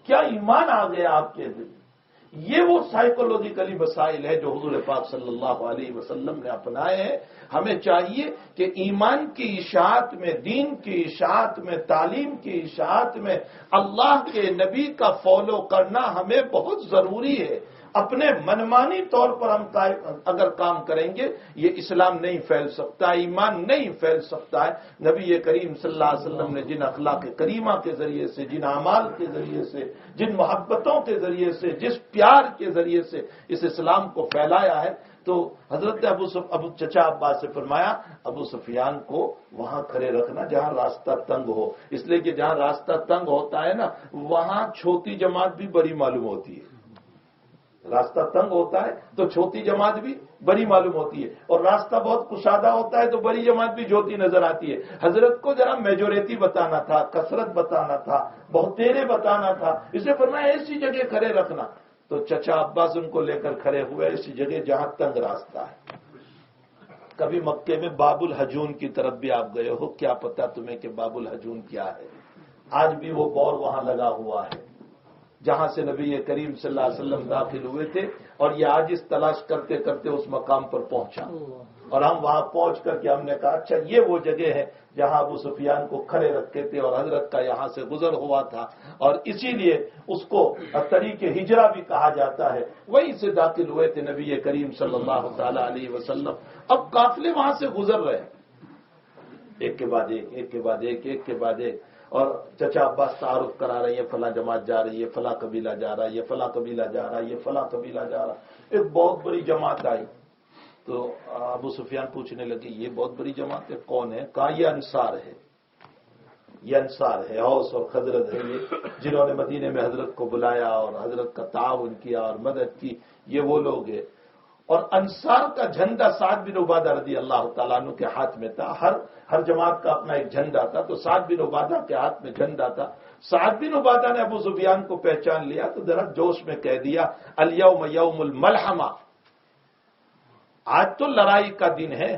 کیا ایمان آ گیا آپ کے دل. یہ وہ سائیکولوجیکلی مسائل ہے جو حضور پاک صلی اللہ علیہ وسلم نے اپنائے ہیں. ہمیں چاہیے کہ ایمان کی اشاعت میں، دین کی اشاعت میں، تعلیم کی اشاعت میں اللہ کے نبی کا فالو کرنا ہمیں بہت ضروری ہے. اپنے منمانی طور پر ہم اگر کام کریں گے یہ اسلام نہیں پھیل سکتا، ایمان نہیں پھیل سکتا ہے. نبی کریم صلی اللہ علیہ وسلم نے جن اخلاق کریمہ کے ذریعے سے، جن اعمال کے ذریعے سے، جن محبتوں کے ذریعے سے، جس پیار کے ذریعے سے اس اسلام کو پھیلایا ہے، تو حضرت ابو چچا عباس سے فرمایا ابو سفیان کو وہاں کھڑے رکھنا جہاں راستہ تنگ ہو. اس لیے کہ جہاں راستہ تنگ ہوتا ہے نا وہاں چھوٹی جماعت بھی بڑی معلوم ہوتی ہے. راستہ تنگ ہوتا ہے تو چھوٹی جماعت بھی بڑی معلوم ہوتی ہے، اور راستہ بہت کشادہ ہوتا ہے تو بڑی جماعت بھی جھوٹی نظر آتی ہے. حضرت کو ذرا میجورٹی بتانا تھا، کثرت بتانا تھا، بہت تیرے بتانا تھا. اسے فرمایا ایسی جگہ کھڑے رکھنا. تو چچا عباس ان کو لے کر کھڑے ہوئے ایسی جگہ جہاں تنگ راستہ ہے. کبھی مکے میں باب الحجون کی طرف بھی آپ گئے ہو، کیا پتا تمہیں کہ باب الحجون کیا ہے. آج بھی وہ بور وہاں لگا ہوا ہے جہاں سے نبی کریم صلی اللہ علیہ وسلم داخل ہوئے تھے، اور یہ آج اس تلاش کرتے کرتے اس مقام پر پہنچا. اور ہم وہاں پہنچ کر کے ہم نے کہا اچھا یہ وہ جگہ ہے جہاں ابو سفیان کو کھڑے رکھتے تھے اور حضرت کا یہاں سے گزر ہوا تھا، اور اسی لیے اس کو طریق ہجرہ بھی کہا جاتا ہے. وہیں سے داخل ہوئے تھے نبی کریم صلی اللہ تعالی علیہ وسلم. اب قافلے وہاں سے گزر رہے ہیں ایک کے بعد ایک، ایک کے بعد ایک، ایک کے بعد ایک. اور چچا عباس تعارف کرا رہی ہے فلاں جماعت جا رہی ہے، فلاں قبیلہ جا رہا ہے، یہ فلاں قبیلہ جا رہا ہے، یہ فلاں قبیلہ جا رہا ہے. ایک بہت بڑی جماعت آئی تو ابو سفیان پوچھنے لگے یہ بہت بڑی جماعت ہے کون ہے؟ کہا یہ انصار ہے. یہ انصار ہے، اوس اور خزرج ہے، یہ جنہوں نے مدینے میں حضرت کو بلایا اور حضرت کا تعاون کیا اور مدد کی، یہ وہ لوگ ہیں۔ اور انصار کا جھنڈا سعد بن عبادہ رضی اللہ تعالیٰ عنہ کے ہاتھ میں تھا۔ ہر جماعت کا اپنا ایک جھنڈا تھا، تو سعد بن عبادہ کے ہاتھ میں جھنڈا تھا۔ سعد بن عبادہ نے ابو سفیان کو پہچان لیا تو ذرا جوش میں کہہ دیا، الیوم یوم الملحمہ، آج تو لڑائی کا دن ہے،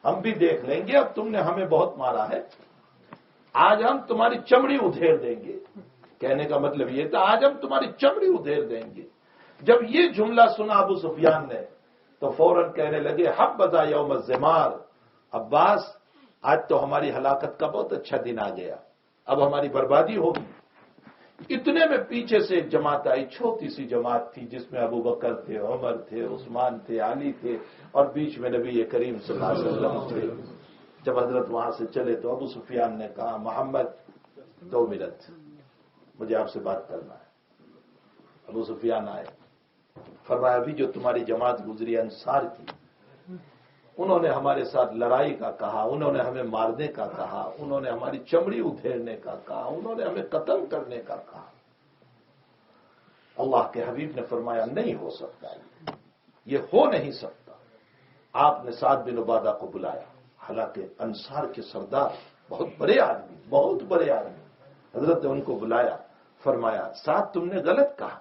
ہم بھی دیکھ لیں گے، اب تم نے ہمیں بہت مارا ہے، آج ہم تمہاری چمڑی ادھیڑ دیں گے۔ کہنے کا مطلب یہ تھا آج ہم تمہاری چمڑی ادھیڑ دیں گے۔ جب یہ جملہ سنا ابو سفیان نے تو فوراً کہنے لگے، حبذا یوم الزمار، عباس آج تو ہماری ہلاکت کا بہت اچھا دن آ گیا، اب ہماری بربادی ہوگی۔ اتنے میں پیچھے سے ایک جماعت آئی، چھوٹی سی جماعت تھی، جس میں ابو بکر تھے، عمر تھے، عثمان تھے، علی تھے، اور بیچ میں نبی کریم صلی اللہ علیہ وسلم تھے۔ جب حضرت وہاں سے چلے تو ابو سفیان نے کہا، محمد 2 منٹ مجھے آپ سے بات کرنا ہے۔ ابو سفیان آئے، فرمایا ابھی جو تمہاری جماعت گزری انصار کی، انہوں نے ہمارے ساتھ لڑائی کا کہا، انہوں نے ہمیں مارنے کا کہا، انہوں نے ہماری چمڑی ادھیڑنے کا کہا، انہوں نے ہمیں قتل کرنے کا کہا۔ اللہ کے حبیب نے فرمایا نہیں ہو سکتا، یہ ہو نہیں سکتا۔ آپ نے سعد بن عبادہ کو بلایا، حالانکہ انصار کے سردار بہت بڑے آدمی، حضرت نے ان کو بلایا، فرمایا سعد تم نے غلط کہا۔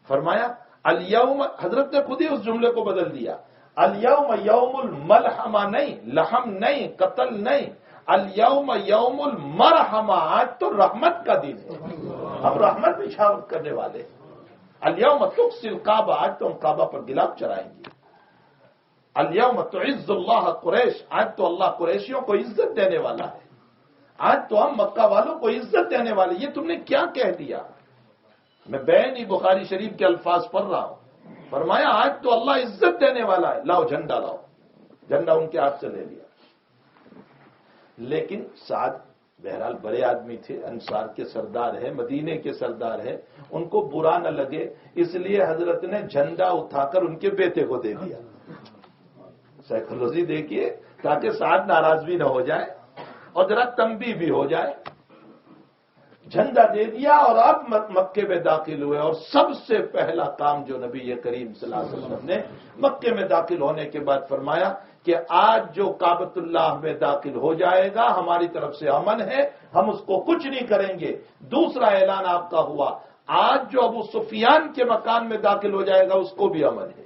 فرمایا الیوم، حضرت نے خود ہی اس جملے کو بدل دیا، الیوم یوم الملحمہ نہیں، لحم نہیں، قتل نہیں، الیوم یوم المرحمہ، آج تو رحمت کا دن ہے، ہم رحمت بچھاوت کرنے والے ہیں۔ الیوم تقصی الکعبہ، آج تو ہم کعبہ پر گلاب چرائیں گے۔ الیوم تعز اللہ قریش، آج تو اللہ قریشیوں کو عزت دینے والا ہے، آج تو ہم مکہ والوں کو عزت دینے والے۔ یہ تم نے کیا کہہ دیا؟ میں بین بخاری شریف کے الفاظ پڑھ رہا ہوں۔ فرمایا آج تو اللہ عزت دینے والا ہے، لاؤ جھنڈا لاؤ۔ جھنڈا ان کے ہاتھ سے لے لیا۔ لیکن سعد بہرحال بڑے آدمی تھے، انصار کے سردار ہیں، مدینے کے سردار ہیں، ان کو برا نہ لگے، اس لیے حضرت نے جھنڈا اٹھا کر ان کے بیٹے کو دے دیا۔ سائیکولوجی دیکھیے، تاکہ سعد ناراض بھی نہ ہو جائے اور ذرا تنبیہ بھی ہو جائے۔ جھنڈا دے دیا اور اب مکے میں داخل ہوئے، اور سب سے پہلا کام جو نبی کریم صلی اللہ علیہ وسلم نے مکے میں داخل ہونے کے بعد فرمایا کہ آج جو کعبۃ اللہ میں داخل ہو جائے گا ہماری طرف سے امن ہے، ہم اس کو کچھ نہیں کریں گے۔ دوسرا اعلان آپ کا ہوا، آج جو ابو سفیان کے مکان میں داخل ہو جائے گا اس کو بھی امن ہے۔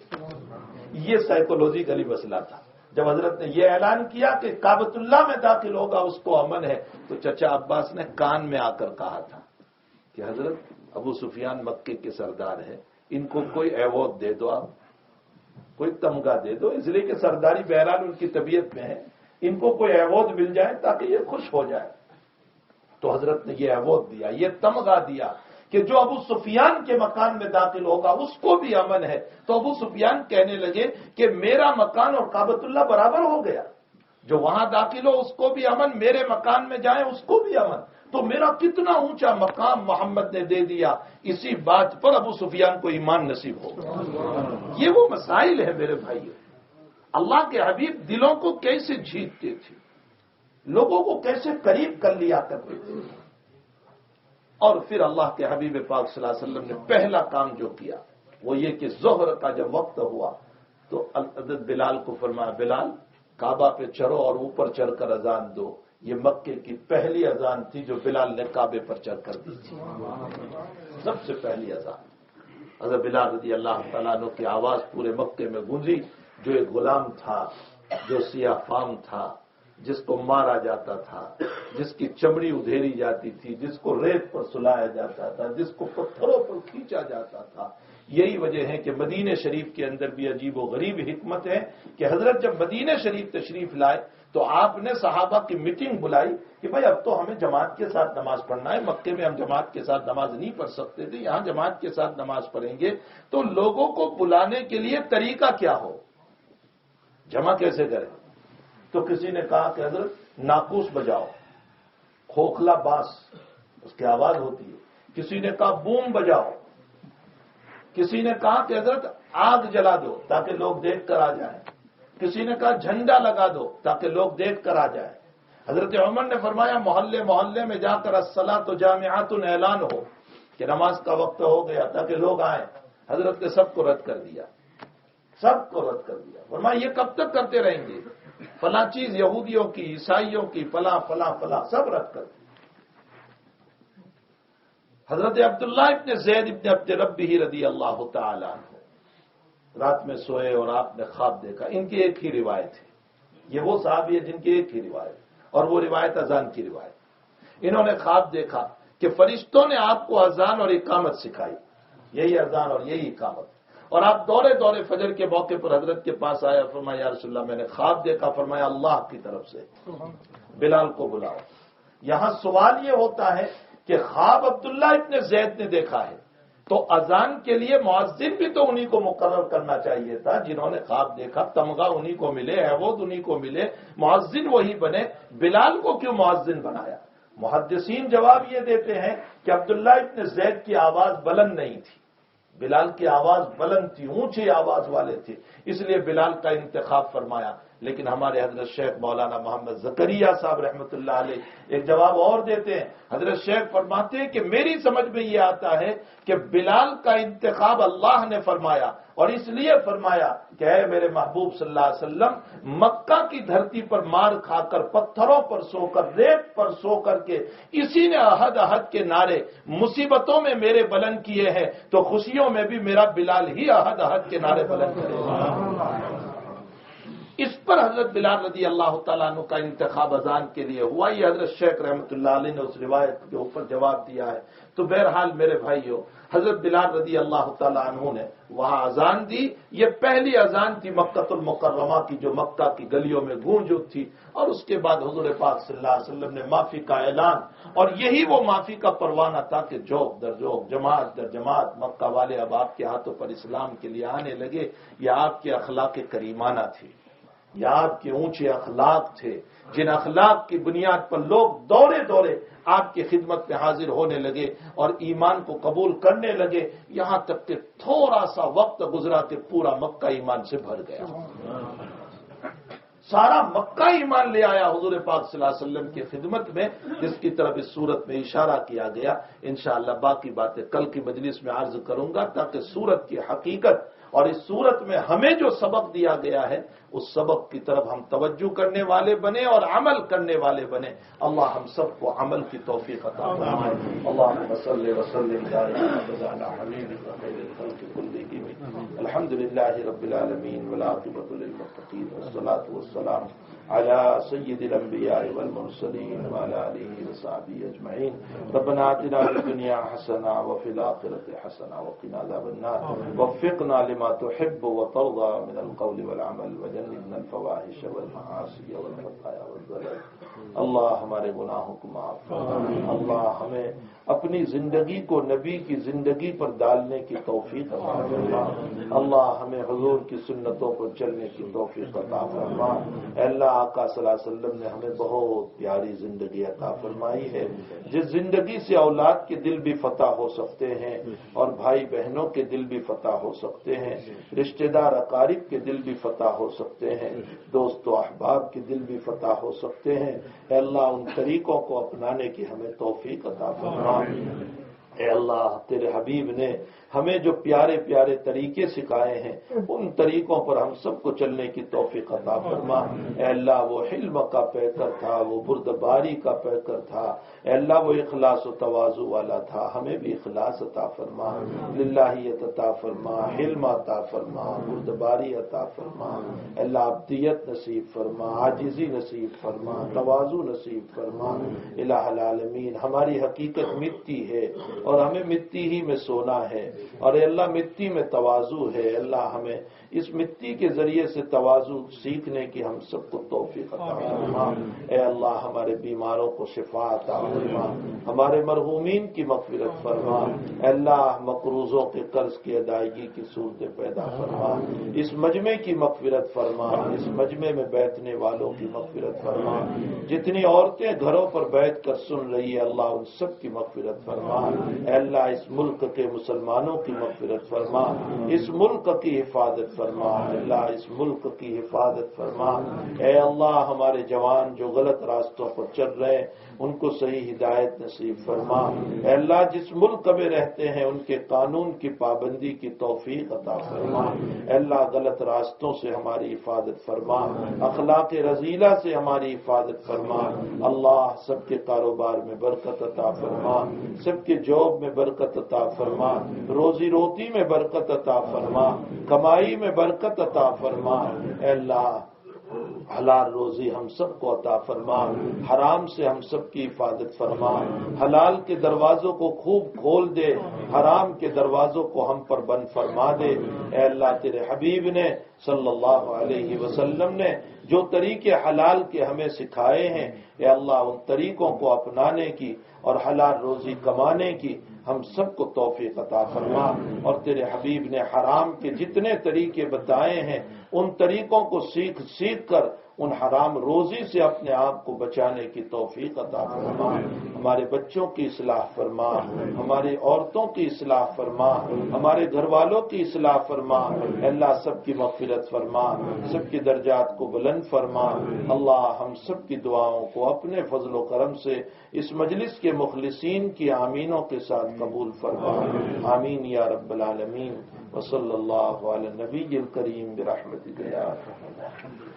یہ سائیکولوجیکلی مسئلہ تھا۔ جب حضرت نے یہ اعلان کیا کہ کعبۃ اللہ میں داخل ہوگا اس کو امن ہے، تو چچا عباس نے کان میں آ کر کہا تھا کہ حضرت ابو سفیان مکے کے سردار ہیں، ان کو کوئی ایوارڈ دے دو، آپ کوئی تمغہ دے دو، اس لیے کہ سرداری بہرحال ان کی طبیعت میں ہے، ان کو کوئی ایوارڈ مل جائے تاکہ یہ خوش ہو جائے۔ تو حضرت نے یہ ایوارڈ دیا، یہ تمغہ دیا کہ جو ابو سفیان کے مکان میں داخل ہوگا اس کو بھی امن ہے۔ تو ابو سفیان کہنے لگے کہ میرا مکان اور کعبۃ اللہ برابر ہو گیا، جو وہاں داخل ہو اس کو بھی امن، میرے مکان میں جائیں اس کو بھی امن، تو میرا کتنا اونچا مقام محمد نے دے دیا۔ اسی بات پر ابو سفیان کو ایمان نصیب ہو گیا۔ یہ وہ مسائل ہیں میرے بھائیو، اللہ کے حبیب دلوں کو کیسے جیتتے تھے، لوگوں کو کیسے قریب کر لیا کرتے تھے۔ اور پھر اللہ کے حبیب پاک صلی اللہ علیہ وسلم نے پہلا کام جو کیا وہ یہ کہ ظہر کا جب وقت ہوا تو حضرت بلال کو فرمایا، بلال کعبہ پہ چڑھو اور اوپر چڑھ کر اذان دو۔ یہ مکے کی پہلی اذان تھی جو بلال نے کعبے پر چڑھ کر دی تھی، سب سے پہلی اذان۔ حضرت بلال رضی اللہ تعالیٰ عنہ کی آواز پورے مکے میں گونجی۔ جو ایک غلام تھا، جو سیاہ فام تھا، جس کو مارا جاتا تھا، جس کی چمڑی ادھیری جاتی تھی، جس کو ریت پر سلایا جاتا تھا، جس کو پتھروں پر کھینچا جاتا تھا۔ یہی وجہ ہے کہ مدینہ شریف کے اندر بھی عجیب و غریب حکمت ہے کہ حضرت جب مدینہ شریف تشریف لائے تو آپ نے صحابہ کی میٹنگ بلائی کہ بھائی اب تو ہمیں جماعت کے ساتھ نماز پڑھنا ہے۔ مکے میں ہم جماعت کے ساتھ نماز نہیں پڑھ سکتے تھے، یہاں جماعت کے ساتھ نماز پڑھیں گے، تو لوگوں کو بلانے کے لیے طریقہ کیا ہو، جمع کیسے کریں؟ تو کسی نے کہا کہ حضرت ناقوس بجاؤ، کھوکھلا بانس اس کی آواز ہوتی ہے۔ کسی نے کہا بوم بجاؤ، کسی نے کہا کہ حضرت آگ جلا دو تاکہ لوگ دیکھ کر آ جائیں، کسی نے کہا جھنڈا لگا دو تاکہ لوگ دیکھ کر آ جائیں۔ حضرت عمر نے فرمایا محلے محلے میں جا کر الصلاۃ جامعۃ اعلان ہو کہ نماز کا وقت ہو گیا تاکہ لوگ آئیں. حضرت نے سب کو رد کر دیا، سب کو رد کر دیا. فرمایا یہ کب تک کرتے رہیں گے؟ فلاں چیز یہودیوں کی، عیسائیوں کی، فلاں فلاں فلاں سب رد کر دیا. حضرت عبداللہ ابن زید ابن عبد ربہ رضی اللہ تعالی عنہ رات میں سوئے اور آپ نے خواب دیکھا. ان کی ایک ہی روایت ہے، یہ وہ صحابی ہے جن کی ایک ہی روایت، اور وہ روایت اذان کی روایت. انہوں نے خواب دیکھا کہ فرشتوں نے آپ کو اذان اور اقامت سکھائی، یہی اذان اور یہی اقامت، اور آپ دورے دورے فجر کے موقع پر حضرت کے پاس آیا. فرمایا یا رسول اللہ میں نے خواب دیکھا. فرمایا اللہ کی طرف سے بلال کو بلاؤ. یہاں سوال یہ ہوتا ہے کہ خواب عبداللہ ابن زید نے دیکھا ہے تو اذان کے لیے مؤذن بھی تو انہی کو مقرر کرنا چاہیے تھا. جنہوں نے خواب دیکھا تمغہ انہی کو ملے، عہد انہی کو ملے، مؤذن وہی بنے. بلال کو کیوں مؤذن بنایا؟ محدثین جواب یہ دیتے ہیں کہ عبداللہ ابن زید کی آواز بلند نہیں تھی، بلال کی آواز بلند تھی، اونچی آواز والے تھے، اس لیے بلال کا انتخاب فرمایا. لیکن ہمارے حضرت شیخ مولانا محمد زکریا صاحب رحمۃ اللہ علیہ ایک جواب اور دیتے ہیں. حضرت شیخ فرماتے ہیں کہ میری سمجھ میں یہ آتا ہے کہ بلال کا انتخاب اللہ نے فرمایا، اور اس لیے فرمایا کہ اے میرے محبوب صلی اللہ علیہ وسلم، مکہ کی دھرتی پر مار کھا کر، پتھروں پر سو کر، ریت پر سو کر کے اسی نے احد احد کے نعرے مصیبتوں میں میرے بلند کیے ہیں، تو خوشیوں میں بھی میرا بلال ہی احد احد کے نعرے بلند کرے گا. اس پر حضرت بلال رضی اللہ تعالیٰ عنہ کا انتخاب اذان کے لیے ہوا. یہ حضرت شیخ رحمۃ اللہ علیہ نے اس روایت کے اوپر جواب دیا ہے. تو بہرحال میرے بھائیوں، حضرت بلال رضی اللہ تعالیٰ عنہ نے وہاں اذان دی. یہ پہلی اذان تھی مکہ المکرمہ کی جو مکہ کی گلیوں میں گونج تھی، اور اس کے بعد حضور پاک صلی اللہ علیہ وسلم نے معافی کا اعلان، اور یہی وہ معافی کا پروانہ تھا کہ جوک در جوک، جماعت در جماعت مکہ والے اب آپ کے ہاتھوں پر اسلام کے لیے آنے لگے. یہ آپ کے اخلاق کریمانہ تھے، یہ آپ کے اونچے اخلاق تھے، جن اخلاق کی بنیاد پر لوگ دورے دورے آپ کی خدمت میں حاضر ہونے لگے اور ایمان کو قبول کرنے لگے. یہاں تک کہ تھوڑا سا وقت گزرا کہ پورا مکہ ایمان سے بھر گیا، سارا مکہ ایمان لے آیا حضور پاک صلی اللہ علیہ وسلم کی خدمت میں، جس کی طرف اس صورت میں اشارہ کیا گیا. انشاءاللہ باقی باتیں کل کی مجلس میں عرض کروں گا تاکہ صورت کی حقیقت اور اس صورت میں ہمیں جو سبق دیا گیا ہے اس سبق کی طرف ہم توجہ کرنے والے بنے اور عمل کرنے والے بنے. اللہ ہم سب کو عمل کی توفیق عطا فرمائے. اللهم صل وسلم على حبيبك خير الخلق كلهم. الحمد لله رب العالمين والعاقبة للمتقين والصلاة والسلام على سيد الأنبياء والمرسلين وعلى آله وصحبه أجمعين. ربنا آتنا في الدنيا حسنة وفي الآخرة حسنة وقنا عذاب النار. وفقنا لما تحب وترضى من القول والعمل وجنبنا الفواحش والمعاصي والخطايا والزلل. اللہ ہمارے گناہوں کو معاف فرما. اللہ ہمیں اپنی زندگی کو نبی کی زندگی پر ڈالنے کی توفیق عطا فرما. اللہ ہمیں حضور کی سنتوں پر چلنے کی توفیق عطا فرما. اے اللہ آقا صلی اللہ علیہ وسلم نے ہمیں بہت پیاری زندگی عطا فرمائی ہے، جس زندگی سے اولاد کے دل بھی فتح ہو سکتے ہیں اور بھائی بہنوں کے دل بھی فتح ہو سکتے ہیں، رشتہ دار اقارب کے دل بھی فتح ہو سکتے ہیں، دوست و احباب کے دل بھی فتح ہو سکتے ہیں. اے اللہ ان طریقوں کو اپنانے کی ہمیں توفیق عطا فرما. اے اللہ تیرے حبیب نے ہمیں جو پیارے پیارے طریقے سکھائے ہیں ان طریقوں پر ہم سب کو چلنے کی توفیق عطا فرما. اے اللہ وہ حلم کا پیکر تھا، وہ بردباری کا پیکر تھا، اے اللہ وہ اخلاص و تواضع والا تھا، ہمیں بھی اخلاص عطا فرما، للہیت عطا فرما، حلم عطا فرما، بردباری عطا فرما. اے اللہ عبدیت نصیب فرما، عاجزی نصیب فرما، تواضع نصیب فرما. الہ العالمین ہماری حقیقت مٹی ہے اور ہمیں مٹی ہی میں سونا ہے، اور اے اللہ مٹی میں تواضع ہے. اللہ ہمیں اس مٹی کے ذریعے سے تواضع سیکھنے کی ہم سب کو توفیق عطا فرما. اے اللہ ہمارے بیماروں کو شفا عطا فرما، ہمارے مرحومین کی مغفرت فرما. اے اللہ مقروضوں کے قرض کی ادائیگی کی صورتیں پیدا فرما. اس مجمع کی مغفرت فرما، اس مجمع میں بیٹھنے والوں کی مغفرت فرما. جتنی عورتیں گھروں پر بیٹھ کر سن رہی ہے اللہ ان سب کی مغفرت فرما. اے اللہ اس ملک کے مسلمانوں مسلمانوں کی مغفرت فرما، اس ملک کی حفاظت فرما، اللہ اس ملک کی حفاظت فرما۔ اے اللہ ہمارے جوان جو غلط راستوں پر چل رہے ہیں ان کو صحیح ہدایت نصیب فرما۔ اے اللہ جس ملک میں رہتے ہیں ان کے قانون کی پابندی کی توفیق عطا فرما۔ اے اللہ غلط راستوں سے ہماری حفاظت فرما، اخلاق رذیلہ سے ہماری حفاظت فرما۔ اللہ سب کے کاروبار میں برکت عطا فرما، سب کے جاب میں برکت عطا فرما، روزی روٹی میں برکت عطا فرما، کمائی میں برکت عطا فرما۔ اے اللہ حلال روزی ہم سب کو عطا فرما، حرام سے ہم سب کی حفاظت فرما، حلال کے دروازوں کو خوب کھول دے، حرام کے دروازوں کو ہم پر بند فرما دے۔ اے اللہ تیرے حبیب نے صلی اللہ علیہ وسلم نے جو طریقے حلال کے ہمیں سکھائے ہیں، اے اللہ ان طریقوں کو اپنانے کی اور حلال روزی کمانے کی ہم سب کو توفیق عطا فرما، اور تیرے حبیب نے حرام کے جتنے طریقے بتائے ہیں ان طریقوں کو سیکھ کر ان حرام روزی سے اپنے آپ کو بچانے کی توفیق عطا فرما۔ ہمارے بچوں کی اصلاح فرما، ہماری عورتوں کی اصلاح فرما، ہمارے گھر والوں کی اصلاح فرما۔ اللہ سب کی مغفرت فرما، سب کے درجات کو بلند فرما۔ اللہ ہم سب کی دعاؤں کو اپنے فضل و کرم سے اس مجلس کے مخلصین کی آمینوں کے ساتھ قبول فرما۔ آمین یا رب العالمین، وصلی اللہ علی النبی الکریم برحمتک یا ارحم الراحمین۔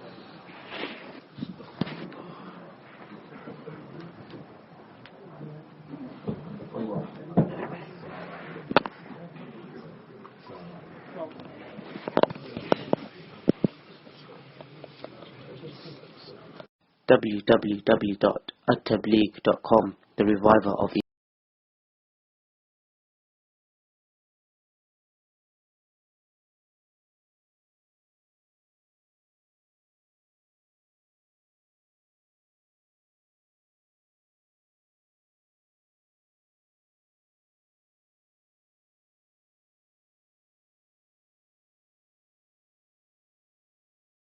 www.attableek.com, the reviver of